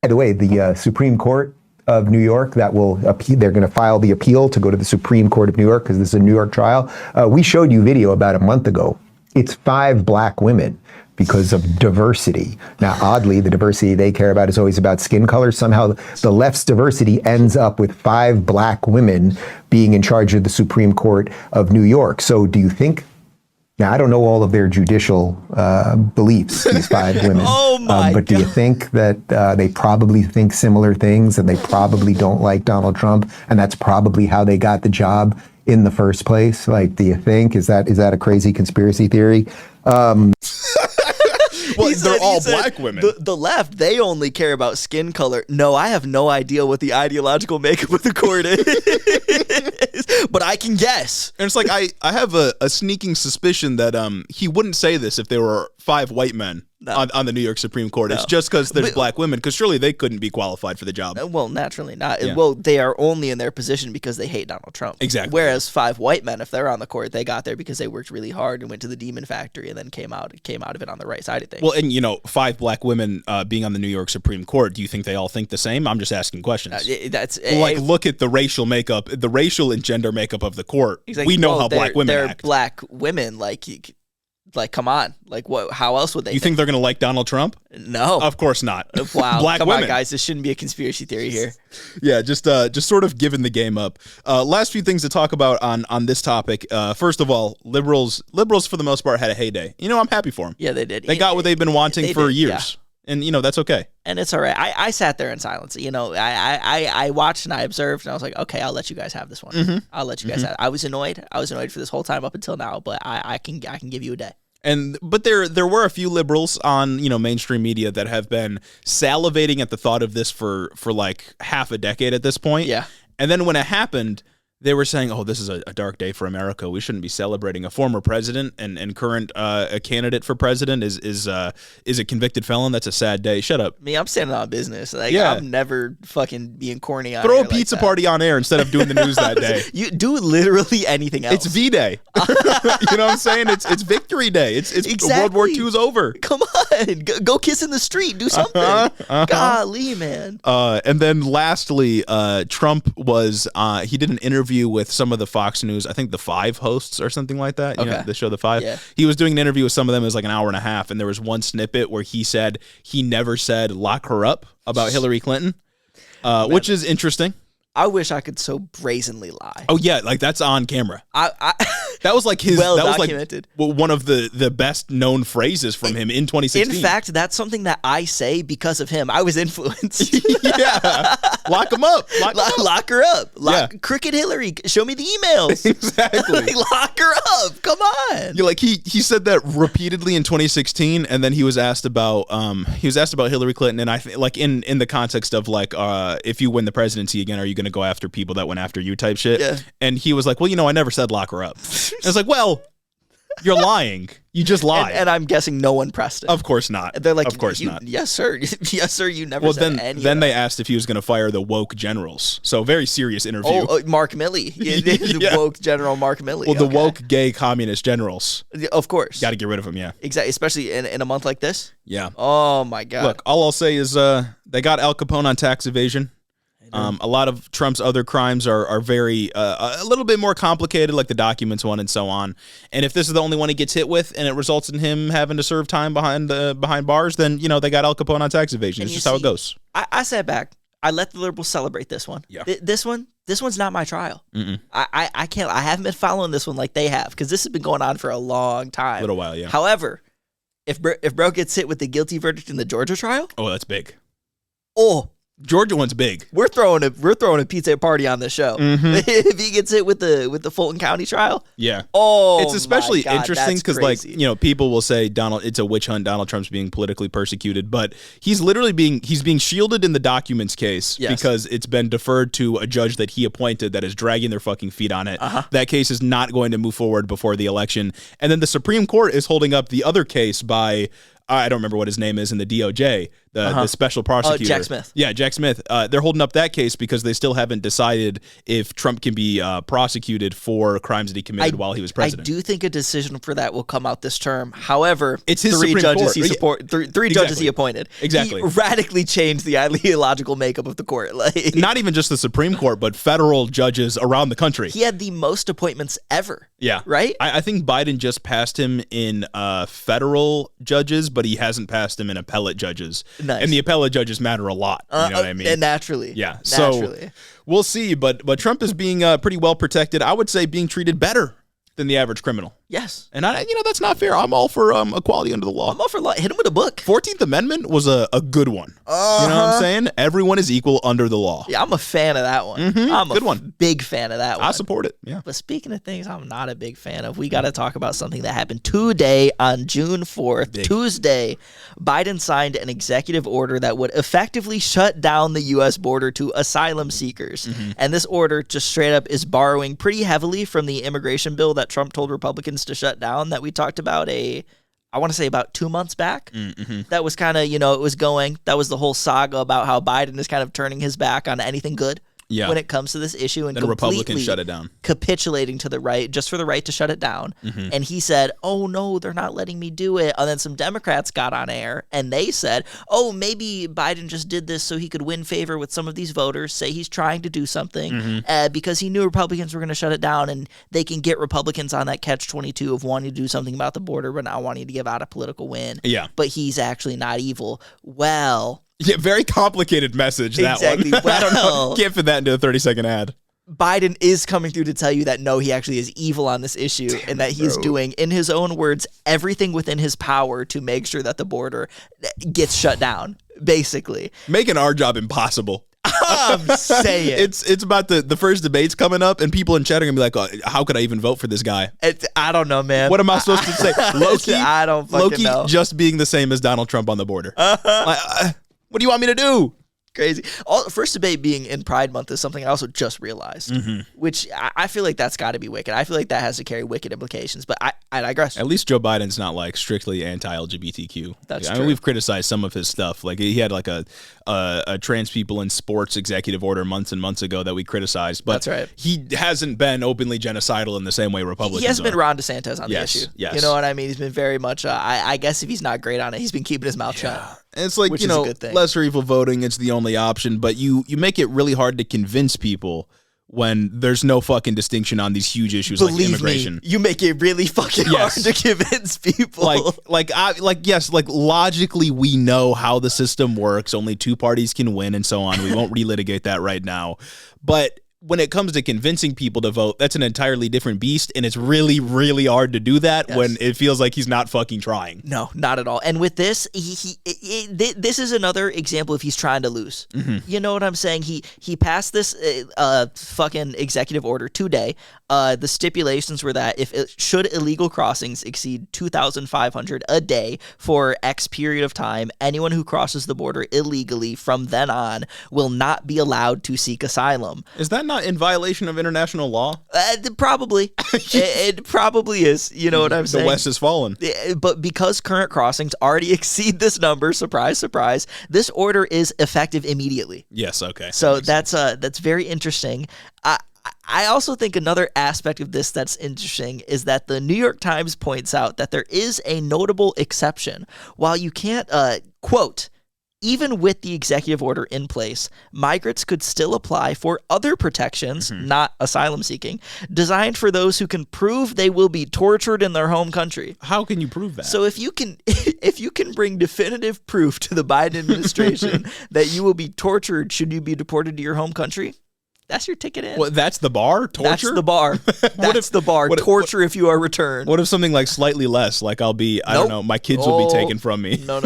By the way, the Supreme Court of New York that will appeal. They're going to file the appeal to go to the Supreme Court of New York because this is a New York trial. We showed you video about a month ago. It's 5 black women because of diversity. Now, oddly, the diversity they care about is always about skin color. Somehow the left's diversity ends up with 5 black women being in charge of the Supreme Court of New York. So do you think? Now, I don't know all of their judicial beliefs, these 5 women. Oh my but do you think that they probably think similar things and they probably don't like Donald Trump, and that's probably how they got the job in the first place? Like, do you think, is that a crazy conspiracy theory? Well, they're all black women. The left, they only care about skin color. No, I have no idea what the ideological makeup of the court is, but I can guess. And it's like I have a sneaking suspicion that he wouldn't say this if there were 5 white men on the New York Supreme Court. It's just because there's black women, because surely they couldn't be qualified for the job. Well, naturally not. Yeah. Well, they are only in their position because they hate Donald Trump. Exactly. Whereas 5 white men, if they're on the court, they got there because they worked really hard and went to the demon factory and then came out of it on the right side of things. Well, and 5 black women being on the New York Supreme Court, do you think they all think the same? I'm just asking questions. Look at the racial makeup, the racial and gender makeup of the court. Exactly. We know how black women they're act. Black women, like, come on. Like, what? How else would they think they're going to like Donald Trump? No. Of course not. Wow. Black come women. on, guys. This shouldn't be a conspiracy theory here. Yeah, just sort of giving the game up. Last few things to talk about on this topic. First of all, liberals for the most part had a heyday. I'm happy for them. Yeah, they did. They got what they've been wanting for years. Yeah. And, that's okay. And it's all right. I sat there in silence. I watched and I observed, and I was like, okay, I'll let you guys have this one. Mm-hmm. I'll let you guys have it. I was annoyed. For this whole time up until now, but I can give you a day. But there were a few liberals on mainstream media that have been salivating at the thought of this for like half a decade at this point. Yeah. And then when it happened, they were saying, "Oh, this is a dark day for America. We shouldn't be celebrating a former president and current a candidate for president is a convicted felon. That's a sad day." Shut up. Me, I'm standing on business. Like, I'm never fucking being corny on Throw a pizza party on air instead of doing the news that day. You do literally anything else. It's V-Day. You know what I'm saying? It's Victory Day. It's exactly. World War II's over. Come on, go kiss in the street. Do something. Golly, man. And then lastly, Trump was he did an interview with some of the Fox News, I think the Five hosts or something like that. You know, the show The Five. Yeah. He was doing an interview with some of them. It was like an hour and a half, and there was one snippet where he said he never said "lock her up" about Hillary Clinton, which is interesting. I wish I could so brazenly lie. Oh yeah, like that's on camera. That was like his. Well that documented. Was like one of the best known phrases from him in 2016. In fact, that's something that I say because of him. I was influenced. Yeah, lock him up. Lock her up. Crooked Hillary. Show me the emails. Exactly. Like, lock her up. Come on. You're like he said that repeatedly in 2016, and then he was asked about Hillary Clinton, and I think like in the context of like if you win the presidency again, are you going to go after people that went after you type shit? Yeah. And he was like, well, I never said lock her up. I was like, well, you're lying. You just lied. And I'm guessing no one pressed it. Of course not. They're like, of course not. Yes, sir. Yes, sir. You never said any. Then they asked if he was going to fire the woke generals. So very serious interview. Oh, Mark Milley. The woke general Mark Milley. Well, the woke gay communist generals. Of course. Got to get rid of them, yeah. Exactly. Especially in a month like this. Yeah. Oh, my God. Look, all I'll say is they got Al Capone on tax evasion. A lot of Trump's other crimes are very a little bit more complicated, like the documents one and so on. And if this is the only one he gets hit with, and it results in him having to serve time behind bars, then they got Al Capone on tax evasion. It's just how it goes. I sat back. I let the liberals celebrate this one. Yeah. This one's not my trial. I can't. I haven't been following this one like they have because this has been going on for a long time. A little while, yeah. However, if bro gets hit with the guilty verdict in the Georgia trial, that's big. Oh. Georgia one's big. We're throwing a pizza party on this show. If he gets hit with the Fulton County trial, yeah. Oh, it's especially my God, interesting because people will say it's a witch hunt. Donald Trump's being politically persecuted, but he's literally being shielded in the documents case because it's been deferred to a judge that he appointed that is dragging their fucking feet on it. That case is not going to move forward before the election, and then the Supreme Court is holding up the other case by. I don't remember what his name is in the DOJ, the special prosecutor. Jack Smith. Yeah, Jack Smith. They're holding up that case because they still haven't decided if Trump can be prosecuted for crimes that he committed while he was president. I do think a decision for that will come out this term. However, it's his three Supreme judges Court. Three judges he appointed. Exactly. He radically changed the ideological makeup of the court. Like, not even just the Supreme Court, but federal judges around the country. He had the most appointments ever. Yeah. Right? I think Biden just passed him in federal judges, but he hasn't passed him in appellate judges. Nice. And the appellate judges matter a lot. You know what I mean? And naturally. Yeah. So we'll see. But Trump is being pretty well protected. I would say being treated better than the average criminal. Yes. And that's not fair. I'm all for equality under the law. I'm all for law. Hit him with a book. 14th Amendment was a good one. You know what I'm saying? Everyone is equal under the law. Yeah, I'm a fan of that one. I'm a big fan of that one. I support it. Yeah. But speaking of things I'm not a big fan of, we got to talk about something that happened today on June 4th, Tuesday. Biden signed an executive order that would effectively shut down the U.S. border to asylum seekers. And this order just straight up is borrowing pretty heavily from the immigration bill that Trump told Republicans to shut down that we talked about I want to say about 2 months back. That was kind of, it was going. That was the whole saga about how Biden is kind of turning his back on anything good when it comes to this issue and then Republicans shut it down, capitulating to the right just for the right to shut it down. And he said, oh no, they're not letting me do it. And then some Democrats got on air and they said, oh, maybe Biden just did this so he could win favor with some of these voters, say he's trying to do something because he knew Republicans were going to shut it down and they can get Republicans on that catch-22 of wanting to do something about the border but not wanting to give out a political win. Yeah. But he's actually not evil. Well... Yeah, very complicated message, that exactly. one. Well, I don't know. Can't fit that into a 30-second ad. Biden is coming through to tell you that no, he actually is evil on this issue and that he's doing, in his own words, everything within his power to make sure that the border gets shut down, basically. Making our job impossible. I'm saying. It's about the first debates coming up and people in chat are going to be like, oh, how could I even vote for this guy? I don't know, man. What am I supposed to say? Low-key, I don't fucking know. Just being the same as Donald Trump on the border. What do you want me to do? Crazy. First debate being in Pride Month is something I also just realized, which I feel like that's got to be wicked. I feel like that has to carry wicked implications, but I digress. At least Joe Biden's not like strictly anti-LGBTQ. That's true. I mean, we've criticized some of his stuff. Like he had like a trans people in sports executive order months and months ago that we criticized, but that's right. He hasn't been openly genocidal in the same way Republicans He hasn't are. been Ron DeSantis on the issue. Yes. You know what I mean? He's been very much, I guess if he's not great on it, he's been keeping his mouth shut. And it's like, which you is a know, good thing. Lesser evil voting, it's the only option, but you make it really hard to convince people when there's no fucking distinction on these huge issues like immigration. Me, you make it really fucking hard to convince people. Like logically we know how the system works. Only two parties can win and so on. We won't relitigate that right now. But when it comes to convincing people to vote, that's an entirely different beast, and it's really, really hard to do that when it feels like he's not fucking trying. No, not at all. And with this, this is another example if he's trying to lose. You know what I'm saying? He passed this fucking executive order today. The stipulations were that should illegal crossings exceed 2,500 a day for X period of time, anyone who crosses the border illegally from then on will not be allowed to seek asylum. Is that not in violation of international law? Probably. It probably is. You know what I'm saying? The West has fallen. But because current crossings already exceed this number, surprise, surprise, this order is effective immediately. Yes, okay. So that's very interesting. I also think another aspect of this that's interesting is that the New York Times points out that there is a notable exception. While you can't, quote, even with the executive order in place, migrants could still apply for other protections, not asylum seeking, designed for those who can prove they will be tortured in their home country. How can you prove that? So if you can bring definitive proof to the Biden administration that you will be tortured should you be deported to your home country, that's your ticket in. Well, that's the bar? Torture? That's the bar. That's the bar. Torture if you are returned. What if something like slightly less? Like I'll be, I don't know, my kids will be taken from me. No.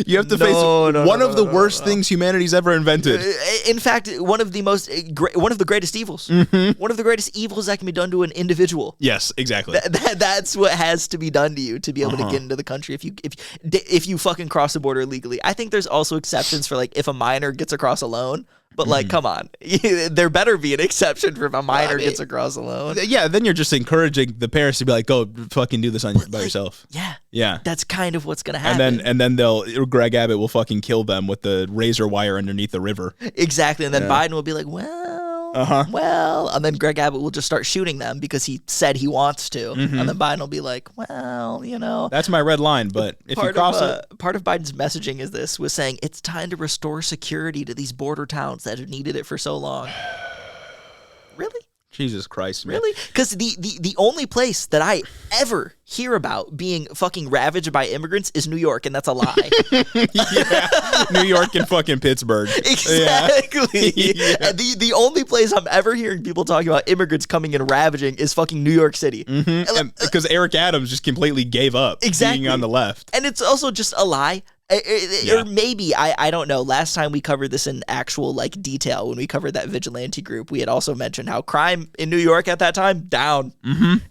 You have to face one of the worst things humanity's ever invented. In fact, one of the greatest evils. One of the greatest evils that can be done to an individual. Yes, exactly. That's what has to be done to you to be able to get into the country if you fucking cross the border illegally. I think there's also exceptions for like if a minor gets across alone. But, like, come on. There better be an exception for if a minor gets across alone. Yeah, then you're just encouraging the parents to be like, go fucking do this by yourself. Yeah. That's kind of what's going to happen. And then Greg Abbott will fucking kill them with the razor wire underneath the river. Exactly. And then Biden will be like, well, and then Greg Abbott will just start shooting them because he said he wants to. And then Biden will be like, well, you know. That's my red line, but if you cross it. Part of Biden's messaging was saying it's time to restore security to these border towns that have needed it for so long. Really? Jesus Christ, man. Really? Because the only place that I ever hear about being fucking ravaged by immigrants is New York, and that's a lie. New York and fucking Pittsburgh. Exactly. Yeah. The only place I'm ever hearing people talking about immigrants coming and ravaging is fucking New York City. Because Eric Adams just completely gave up being on the left. And it's also just a lie. Or maybe, I don't know, last time we covered this in actual like detail when we covered that vigilante group, we had also mentioned how crime in New York at that time, down.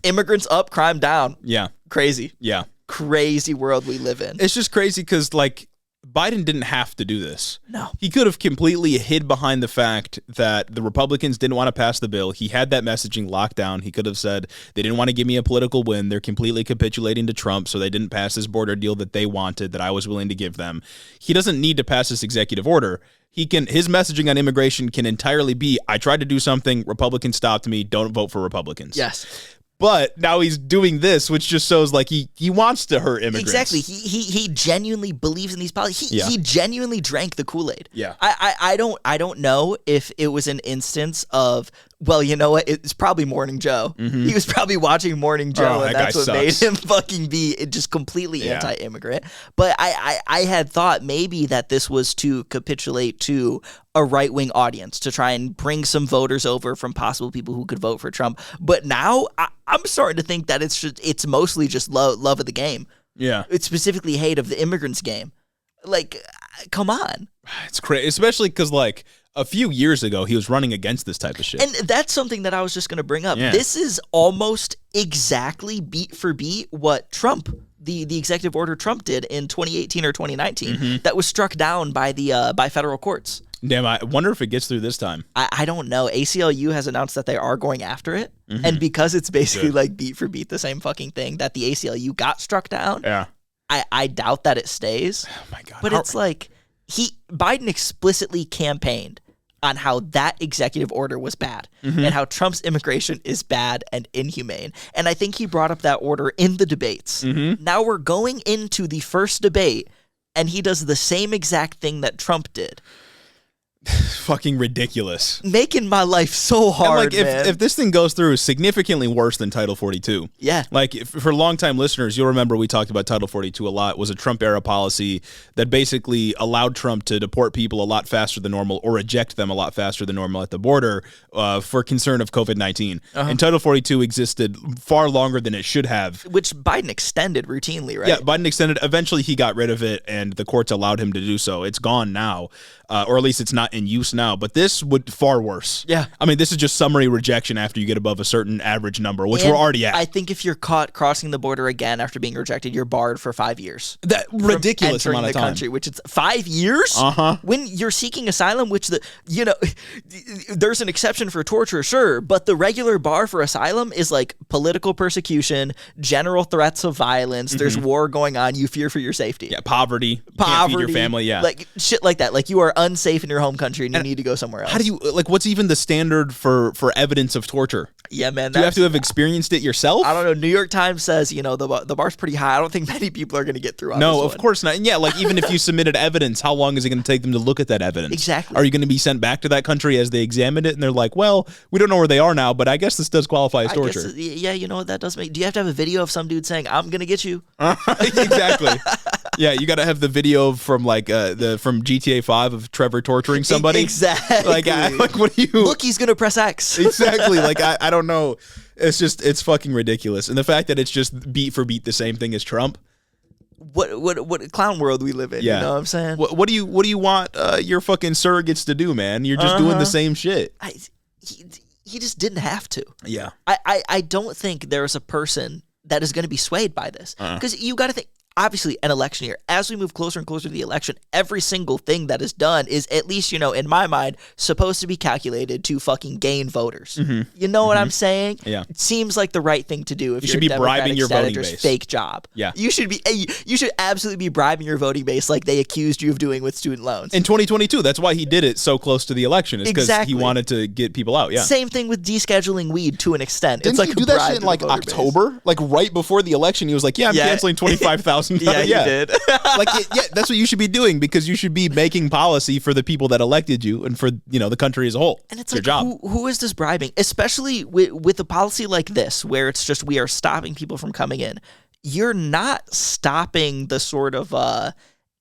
Immigrants up, crime down. Yeah. Crazy. Yeah. Crazy world we live in. It's just crazy because like Biden didn't have to do this. No. He could have completely hid behind the fact that the Republicans didn't want to pass the bill. He had that messaging locked down. He could have said, they didn't want to give me a political win. They're completely capitulating to Trump, so they didn't pass this border deal that they wanted, that I was willing to give them. He doesn't need to pass this executive order. His messaging on immigration can entirely be, I tried to do something, Republicans stopped me, don't vote for Republicans. Yes. But now he's doing this, which just shows like he wants to hurt immigrants. Exactly. He genuinely believes in these policies. He genuinely drank the Kool-Aid. Yeah. I don't know if it was an instance of, well, you know what? It's probably Morning Joe. He was probably watching Morning Joe, and that's what made him fucking be just completely anti-immigrant. But I had thought maybe that this was to capitulate to a right-wing audience, to try and bring some voters over from possible people who could vote for Trump. But now I'm starting to think that it's mostly just love of the game. Yeah. It's specifically hate of the immigrants game. Like, come on. It's crazy, especially because like a few years ago he was running against this type of shit. And that's something that I was just going to bring up. Yeah. This is almost exactly beat for beat what Trump the executive order Trump did in 2018 or 2019 that was struck down by the by federal courts. Damn, I wonder if it gets through this time. I don't know. ACLU has announced that they are going after it. And because it's basically like beat for beat the same fucking thing that the ACLU got struck down, I doubt that it stays. Oh my God. But it's like Biden explicitly campaigned on how that executive order was bad and how Trump's immigration is bad and inhumane. And I think he brought up that order in the debates. Now we're going into the first debate and he does the same exact thing that Trump did. Fucking ridiculous. Making my life so hard, and man. If this thing goes through, significantly worse than Title 42. Yeah. Like, for longtime listeners, you'll remember we talked about Title 42 a lot. It was a Trump-era policy that basically allowed Trump to deport people a lot faster than normal or eject them a lot faster than normal at the border for concern of COVID-19. And Title 42 existed far longer than it should have. Which Biden extended routinely, right? Yeah, Biden extended. Eventually, he got rid of it, and the courts allowed him to do so. It's gone now, or at least it's not in use now, but this would far worse. Yeah. I mean, this is just summary rejection after you get above a certain average number, which we're already at. I think if you're caught crossing the border again after being rejected, you're barred for 5 years. That ridiculous entering amount of the time. country, which it's 5 years? When you're seeking asylum, which there's an exception for torture, sure, but the regular bar for asylum is like political persecution, general threats of violence, there's war going on, you fear for your safety. Yeah, poverty, can't feed your family, yeah. Like shit like that. Like you are unsafe in your home country and you need to go somewhere else. How do you, like, what's even the standard for evidence of torture? Yeah, man. Do you have to have experienced it yourself? I don't know. New York Times says, the bar's pretty high. I don't think many people are going to get through on No, this of one. course not. And yeah, like even if you submitted evidence, how long is it going to take them to look at that evidence? Exactly. Are you going to be sent back to that country as they examined it and they're like, well, we don't know where they are now, but I guess this does qualify as torture. Yeah, you know what that does make. Do you have to have a video of some dude saying, I'm going to get you? Exactly. Yeah, you got to have the video from from GTA 5 of Trevor torturing somebody. Exactly. Like what do you... Look, he's going to press X. Exactly. Like, I don't know. It's fucking ridiculous. And the fact that it's just beat for beat the same thing as Trump. What clown world we live in, Yeah. you know what I'm saying? What do you want your fucking surrogates to do, man? You're just doing the same shit. He just didn't have to. Yeah. I don't think there is a person that is going to be swayed by this. Because you got to think, obviously, an election year. As we move closer and closer to the election, every single thing that is done is, at least, in my mind, supposed to be calculated to fucking gain voters. You know what I'm saying? Yeah. It seems like the right thing to do if You you're should a be bribing Democratic your voting senator's base. fake job. Yeah. You should absolutely be bribing your voting base like they accused you of doing with student loans. In 2022, that's why he did it so close to the election. Is because Exactly. he wanted to get people out. Yeah. Same thing with descheduling weed to an extent. Didn't it's like he do a that bribe shit to in the like voter base. October? Like right before the election, he was like, I'm canceling 25,000. Yeah, he did. That's what you should be doing, because you should be making policy for the people that elected you and for the country as a whole. And it's your like, job. who is this bribing? Especially with a policy like this, where it's just we are stopping people from coming in. You're not stopping the sort of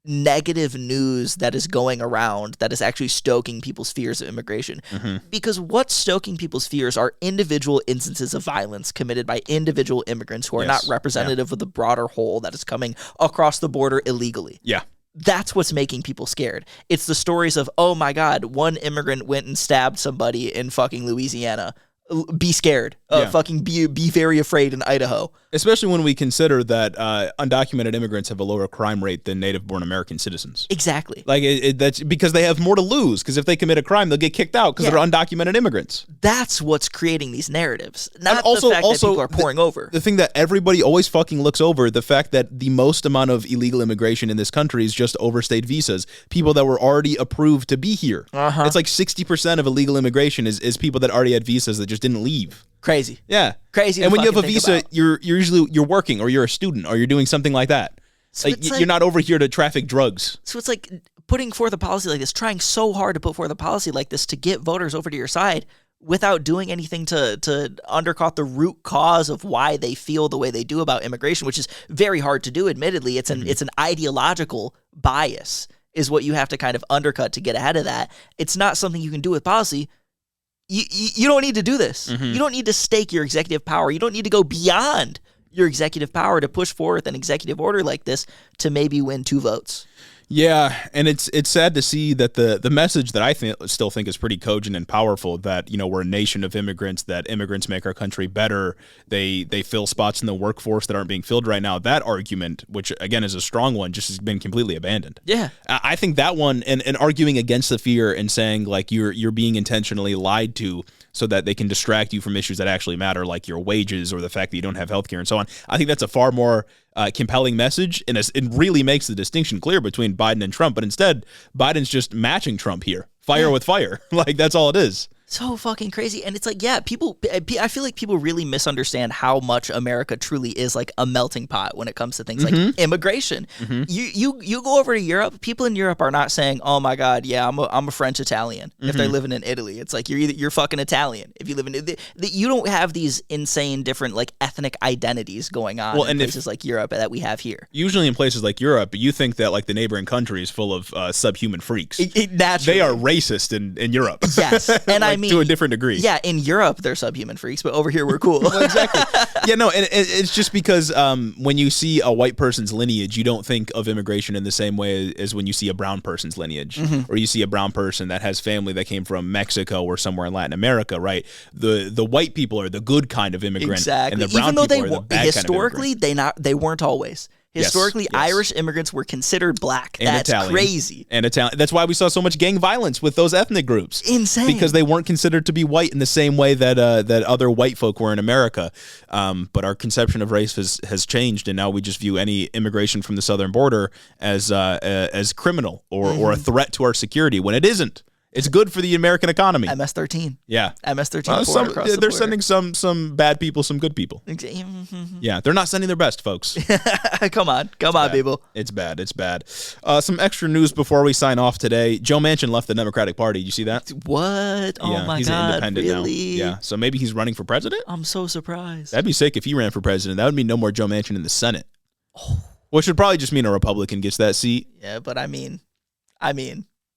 negative news that is going around that is actually stoking people's fears of immigration. Because what's stoking people's fears are individual instances of violence committed by individual immigrants who are not representative of the broader whole that is coming across the border illegally. Yeah. That's what's making people scared. It's the stories of, oh my God, one immigrant went and stabbed somebody in fucking Louisiana. Be scared. Fucking be very afraid in Idaho. Especially when we consider that undocumented immigrants have a lower crime rate than native-born American citizens. Exactly. Like that's because they have more to lose. Because if they commit a crime, they'll get kicked out because they're undocumented immigrants. That's what's creating these narratives, not And also, the fact that people are pouring over. The thing that everybody always fucking looks over, the fact that the most amount of illegal immigration in this country is just overstayed visas, people that were already approved to be here. It's like 60% of illegal immigration is people that already had visas that just didn't leave. Crazy. Yeah. Crazy. And when you have a think visa, about. you're usually working, or you're a student, or you're doing something like that. So Like it's you're not over here to traffic drugs. So it's like putting forth a policy like this, trying so hard to put forth a policy like this to get voters over to your side without doing anything to undercut the root cause of why they feel the way they do about immigration, which is very hard to do, admittedly. It's an ideological bias is what you have to kind of undercut to get ahead of that. It's not something you can do with policy. You don't need to do this. You don't need to stake your executive power. You don't need to go beyond your executive power to push forth an executive order like this to maybe win 2 votes. Yeah, and it's sad to see that the message that I still think is pretty cogent and powerful, that we're a nation of immigrants, that immigrants make our country better. They fill spots in the workforce that aren't being filled right now. That argument, which again is a strong one, just has been completely abandoned. Yeah, I think that one, and arguing against the fear and saying like you're being intentionally lied to so that they can distract you from issues that actually matter, like your wages or the fact that you don't have health care and so on. I think that's a far more compelling message, and it really makes the distinction clear between Biden and Trump. But instead, Biden's just matching Trump here, fire with fire. Like, that's all it is. So fucking crazy. And it's like, yeah, I feel like people really misunderstand how much America truly is like a melting pot when it comes to things like immigration. You go over to Europe, people in Europe are not saying, oh my God, yeah, I'm a French Italian if they're living in Italy. It's like you're fucking Italian if you live in you don't have these insane different like ethnic identities going on in places like Europe that we have here. Usually in places like Europe, you think that like the neighboring country is full of subhuman freaks. Naturally. They are racist in Europe. Yes. And like, I mean, to a different degree. Yeah, in Europe they're subhuman freaks, but over here we're cool. Well, exactly. Yeah, no, and it's just because when you see a white person's lineage, you don't think of immigration in the same way as when you see a brown person's lineage, or you see a brown person that has family that came from Mexico or somewhere in Latin America, right? The white people are the good kind of immigrant, exactly. and the brown Even though people are the bad historically kind of they weren't always. Historically, yes. Irish immigrants were considered black. And That's Italian. crazy. And Italian. That's why we saw so much gang violence with those ethnic groups. Insane. Because they weren't considered to be white in the same way that that other white folk were in America. But our conception of race has changed, and now we just view any immigration from the southern border as criminal or a threat to our security, when it isn't. It's good for the American economy. MS-13. Yeah. MS-13 they're sending some bad people, some good people. Yeah, they're not sending their best, folks. Come on, people. It's bad. Some extra news before we sign off today. Joe Manchin left the Democratic Party. Did you see that? What? Oh yeah, my he's God, independent really? now. Yeah, so maybe he's running for president? I'm so surprised. That'd be sick if he ran for president. That would mean no more Joe Manchin in the Senate. Which would probably just mean a Republican gets that seat. Yeah, but I mean...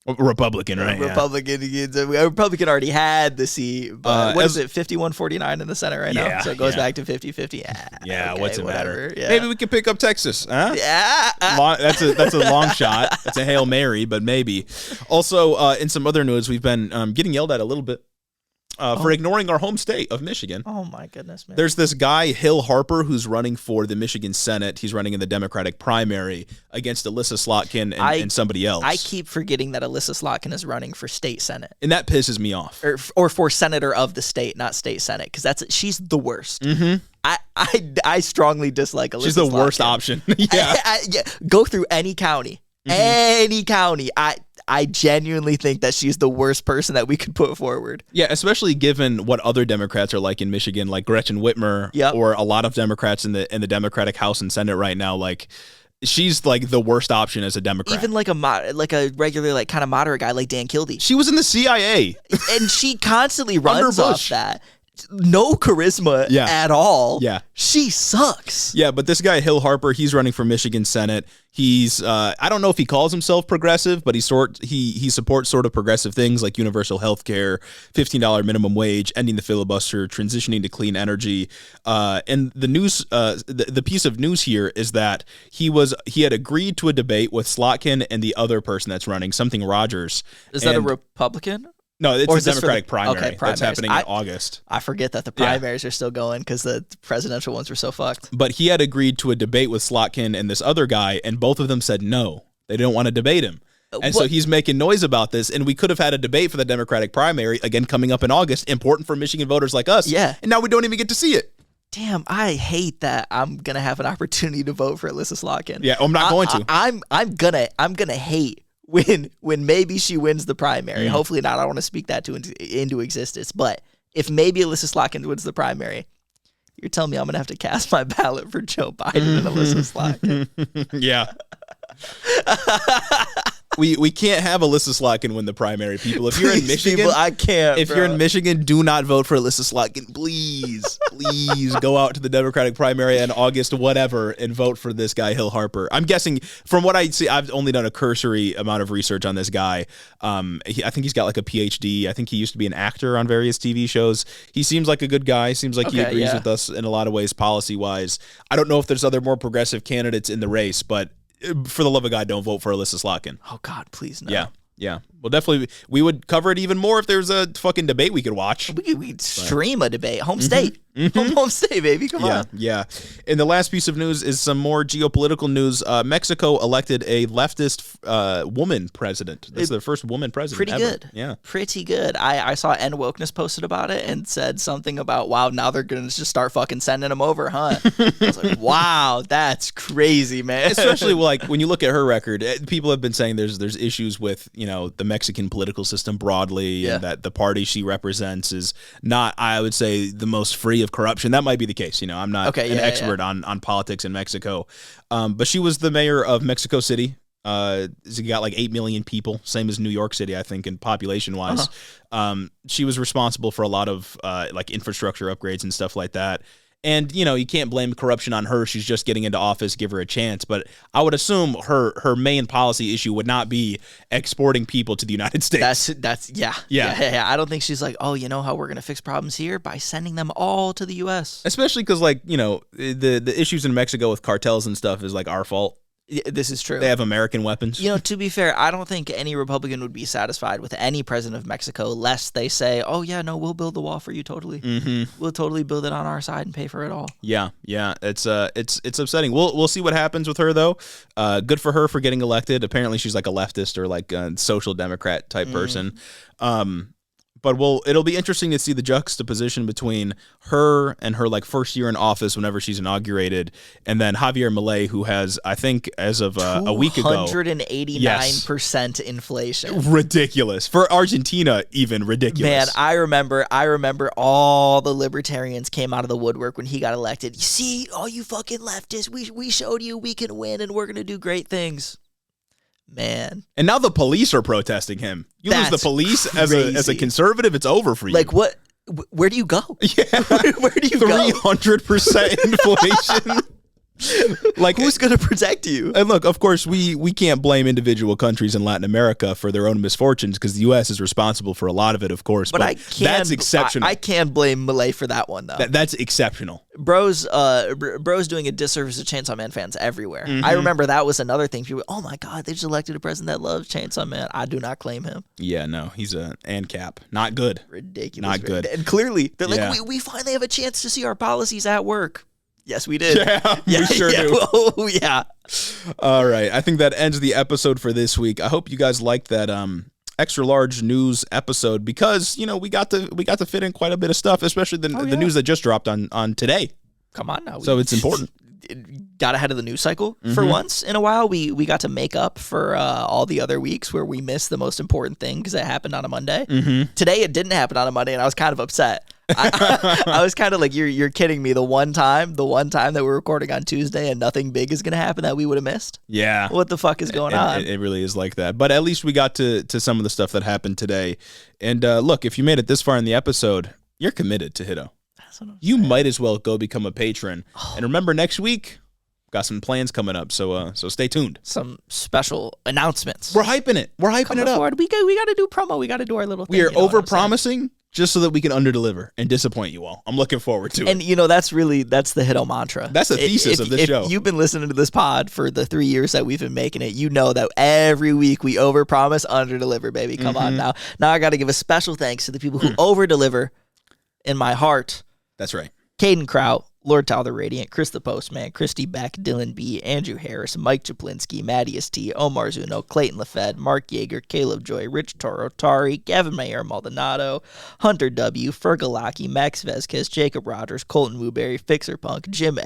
Republican, right? Republican already had the seat, but what is it, 51-49 in the Senate right now? So it goes back to 50-50. Yeah, okay, what's it matter? Yeah. Maybe we can pick up Texas, huh? Yeah. That's a long shot. That's a Hail Mary, but maybe. Also, in some other news, we've been getting yelled at a little bit for ignoring our home state of Michigan. Oh my goodness, man. There's this guy, Hill Harper, who's running for the Michigan Senate. He's running in the Democratic primary against Alyssa Slotkin and somebody else. I keep forgetting that Alyssa Slotkin is running for state senate. And that pisses me off. Or for senator of the state, not state senate, because she's the worst. I strongly dislike Alyssa She's the Slotkin. worst option. Yeah. Go through any county. Any county. I genuinely think that she's the worst person that we could put forward. Yeah, especially given what other Democrats are like in Michigan, like Gretchen Whitmer, or a lot of Democrats in the Democratic House and Senate right now. Like, she's like the worst option as a Democrat. Even like a regular like kind of moderate guy like Dan Kildee. She was in the CIA, and she constantly runs off that. No charisma at all. Yeah. She sucks. Yeah, but this guy, Hill Harper, he's running for Michigan Senate. He's, I don't know if he calls himself progressive, but he supports sort of progressive things like universal health care, $15 minimum wage, ending the filibuster, transitioning to clean energy. And the news, the piece of news here is that he had agreed to a debate with Slotkin and the other person that's running, something Rogers. Is that a Republican? No, it's the Democratic primary that's happening in August. I forget that the primaries are still going because the presidential ones were so fucked. But he had agreed to a debate with Slotkin and this other guy, and both of them said no. They don't want to debate him. And so he's making noise about this, and we could have had a debate for the Democratic primary, again, coming up in August, important for Michigan voters like us. Yeah. And now we don't even get to see it. Damn, I hate that I'm going to have an opportunity to vote for Alyssa Slotkin. Yeah, I'm not going to. I'm gonna hate when maybe she wins the primary. Hopefully not. I don't want to speak that into existence. But if maybe Alyssa Slotkin wins the primary, you're telling me I'm going to have to cast my ballot for Joe Biden and Alyssa Slotkin. Yeah. We can't have Alyssa Slotkin win the primary, people. If you're in Michigan, people, I can't. If you're in Michigan, do not vote for Alyssa Slotkin. Please, please go out to the Democratic primary in August, whatever, and vote for this guy, Hill Harper. I'm guessing, from what I see, I've only done a cursory amount of research on this guy. I think he's got like a PhD. I think he used to be an actor on various TV shows. He seems like a good guy. Seems like he agrees with us in a lot of ways, policy-wise. I don't know if there's other more progressive candidates in the race, but for the love of God, don't vote for Alyssa Slotkin. Oh God, please no. Yeah. Well, definitely, we would cover it even more if there's a fucking debate we could watch. We'd stream a debate. Home state. Home state, baby. Come on. Yeah. And the last piece of news is some more geopolitical news. Mexico elected a leftist woman president. This is their first woman president Pretty ever. good. Yeah. Pretty good. I saw End Wokeness posted about it and said something about, wow, now they're going to just start fucking sending them over, huh? I was like, wow, that's crazy, man. Especially like when you look at her record, people have been saying there's issues with, the Mexican political system broadly, and that the party she represents is not, I would say, the most free of corruption. That might be the case. I'm not an expert on politics in Mexico. But she was the mayor of Mexico City. She got like 8 million people, same as New York City, I think, in population wise. She was responsible for a lot of like infrastructure upgrades and stuff like that. And, you can't blame corruption on her. She's just getting into office. Give her a chance. But I would assume her main policy issue would not be exporting people to the United States. Yeah. I don't think she's like, oh, you know how we're going to fix problems here? By sending them all to the U.S. Especially because, like, the issues in Mexico with cartels and stuff is like our fault. This is true. They have American weapons. To be fair, I don't think any Republican would be satisfied with any president of Mexico lest they say, oh, yeah, no, we'll build the wall for you totally. We'll totally build it on our side and pay for it all. Yeah. It's upsetting. We'll see what happens with her, though. Good for her for getting elected. Apparently, she's like a leftist or like a social democrat type person. But it'll be interesting to see the juxtaposition between her and her like first year in office whenever she's inaugurated, and then Javier Milei, who has, I think, as of a week ago, 189% inflation. Ridiculous. For Argentina, even ridiculous. Man, I remember all the libertarians came out of the woodwork when he got elected. You see, all you fucking leftists, we showed you we can win and we're going to do great things. Man. And now the police are protesting him. You lose the police as a conservative, it's over for you. Like what? Where do you go? Yeah. Where do you go? 300% inflation. Like, who's going to protect you? And look, of course, we can't blame individual countries in Latin America for their own misfortunes because the U.S. is responsible for a lot of it, of course. But that's exceptional. I can't blame Milei for that one, though. That's exceptional. Bro's doing a disservice to Chainsaw Man fans everywhere. I remember that was another thing. People, oh my God, they just elected a president that loves Chainsaw Man. I do not claim him. Yeah, no, he's a ANCAP. Not good. Ridiculous. Not good. And clearly, they're like, we finally have a chance to see our policies at work. Yes, we did. Yeah, we sure do. Oh, yeah. All right. I think that ends the episode for this week. I hope you guys liked that extra large news episode because, we got to fit in quite a bit of stuff, especially the news that just dropped on today. Come on now. So it's important. Got ahead of the news cycle for once in a while. We got to make up for all the other weeks where we missed the most important thing because it happened on a Monday. Today it didn't happen on a Monday, and I was kind of upset. I was kind of like, you're kidding me. The one time that we're recording on Tuesday and nothing big is going to happen that we would have missed. Yeah. What the fuck is going on? It really is like that. But at least we got to some of the stuff that happened today. And look, if you made it this far in the episode, you're committed to Hiddo. You might as well go become a patron. And remember, next week, got some plans coming up, so stay tuned. Some special announcements. We're hyping it. We're hyping it up. Forward. We got to do promo. We got to do our little thing. We are over-promising just so that we can under-deliver and disappoint you all. I'm looking forward to it. And, that's the Hiddo mantra. That's the thesis of this show. If you've been listening to this pod for the 3 years that we've been making it, you know that every week we over-promise, under-deliver, baby. Come on now. Now I got to give a special thanks to the people who over-deliver in my heart. That's right. Caden Kraut, Lord Tal the Radiant, Chris the Postman, Christy Beck, Dylan B., Andrew Harris, Mike Chaplinsky, Mattias T., Omar Zuno, Clayton LaFed, Mark Yeager, Caleb Joy, Rich Toro, Tari, Gavin Mayer Maldonado, Hunter W., Fergalaki, Max Vezquez, Jacob Rogers, Colton Wooberry, Fixer Punk, Jim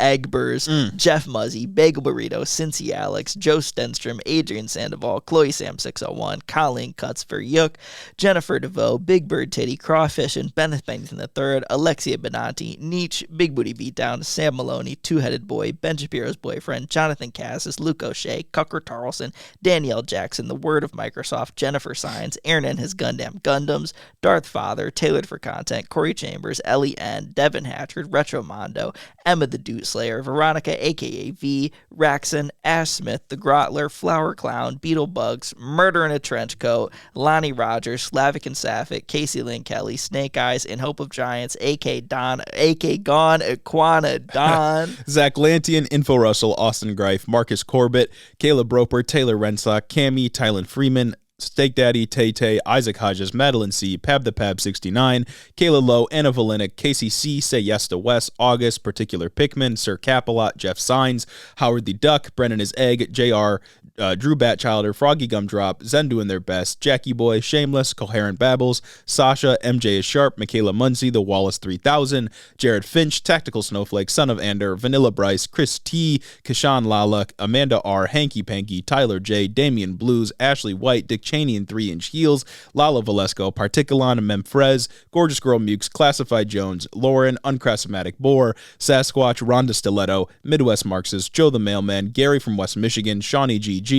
Egbers, Jeff Muzzy, Bagel Burrito, Cincy Alex, Joe Stenstrom, Adrian Sandoval, Chloe Sam 601, Colleen Cutsfer, Yook, Jennifer DeVoe, Big Bird Titty, Crawfish, and Bennett Bennington III, Alexia Benanti, Nietzsche, Big Booty Beatdown, Sam Maloney, Two-Headed Boy, Ben Shapiro's Boyfriend, Jonathan Cassis, Luke O'Shea, Cucker Tarlson, Danielle Jackson, The Word of Microsoft, Jennifer Sines, Aaron and His Gundam Gundams, Darth Father, Tailored for Content, Corey Chambers, Ellie N, Devin Hatchard, Retro Mondo, Emma the Dude Slayer, Veronica aka V, Raxon, Ash Smith, The Grotler, Flower Clown, Beetlebugs, Murder in a Trench Coat, Lonnie Rogers, Slavic and Sapphic, Casey Lynn Kelly, Snake Eyes, In Hope of Giants, AK Don, AK Gone, Aquana Don, Zach Lantian, Info Russell, Austin Greif, Marcus Corbett, Caleb Roper, Taylor Rensock, Cammy, Tylen Freeman, Steak Daddy, Tay Tay, Isaac Hodges, Madeline C, Pab the Pab 69, Kayla Lowe, Anna Valenic, Casey C, Say Yes to Wes, August, Particular Pickman, Sir Capalot, Jeff Signs, Howard the Duck, Brennan is Egg, JR, Drew Batchilder, Froggy Gumdrop, Zen doing their best, Jackie Boy, Shameless, Coherent Babbles, Sasha, MJ is Sharp, Michaela Munsey, The Wallace 3000, Jared Finch, Tactical Snowflake, Son of Ander, Vanilla Bryce, Chris T, Kashan Lala, Amanda R, Hanky Panky, Tyler J, Damian Blues, Ashley White, Dick Cheney in 3-inch heels, Lala Valesco, Particulon, Memfrez, Gorgeous Girl Mukes, Classified Jones, Lauren, Unchrasmatic Boar, Sasquatch, Rhonda Stiletto, Midwest Marxist, Joe the Mailman, Gary from West Michigan, Shawnee GG,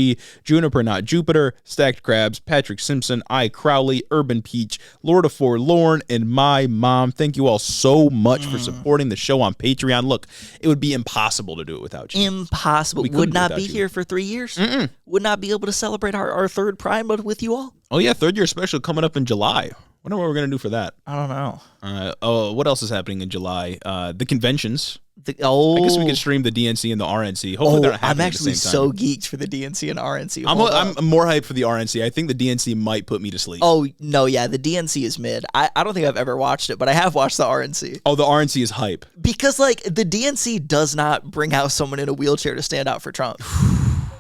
Juniper Not Jupiter, Stacked Crabs, Patrick Simpson, I Crowley, Urban Peach, Lord of Forlorn, and my mom. Thank you all so much for supporting the show on Patreon. Look, it would be impossible to do it without you. Impossible. Would not be here for 3 years. Would not be able to celebrate our third Prime with you all. Oh yeah, third year special coming up in July. Wonder what we're gonna do for that. I don't know. What else is happening in July? The conventions. I guess we could stream the DNC and the RNC. Hopefully they're not happening I'm actually at the same time. so geeked for the DNC and RNC. I'm more hyped for the RNC. I think the DNC might put me to sleep. Oh, no, yeah, the DNC is mid. I don't think I've ever watched it, but I have watched the RNC. Oh, the RNC is hype. Because, like, the DNC does not bring out someone in a wheelchair to stand out for Trump.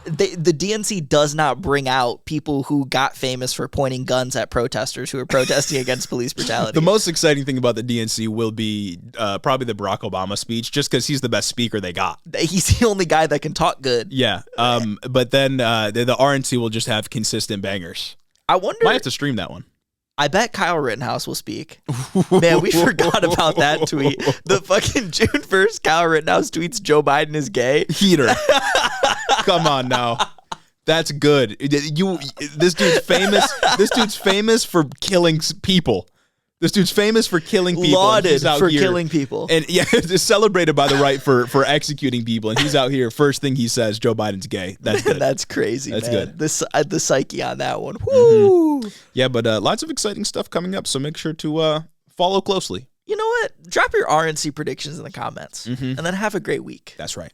The DNC does not bring out people who got famous for pointing guns at protesters who are protesting against police brutality. The most exciting thing about the DNC will be probably the Barack Obama speech, just because he's the best speaker they got. He's the only guy that can talk good. Yeah. But then the RNC will just have consistent bangers. I wonder. Might have to stream that one. I bet Kyle Rittenhouse will speak. Man, we forgot about that tweet. The fucking June 1st, Kyle Rittenhouse tweets Joe Biden is gay. Heater. Come on now. That's good. This dude's famous. This dude's famous for killing people. This dude's famous for killing people. Lauded for killing people. And yeah, it's celebrated by the right for executing people. And he's out here. First thing he says, Joe Biden's gay. That's good. That's crazy, That's man. Good. The psyche on that one. Woo! Mm-hmm. Yeah, but lots of exciting stuff coming up. So make sure to follow closely. You know what? Drop your RNC predictions in the comments. And then have a great week. That's right.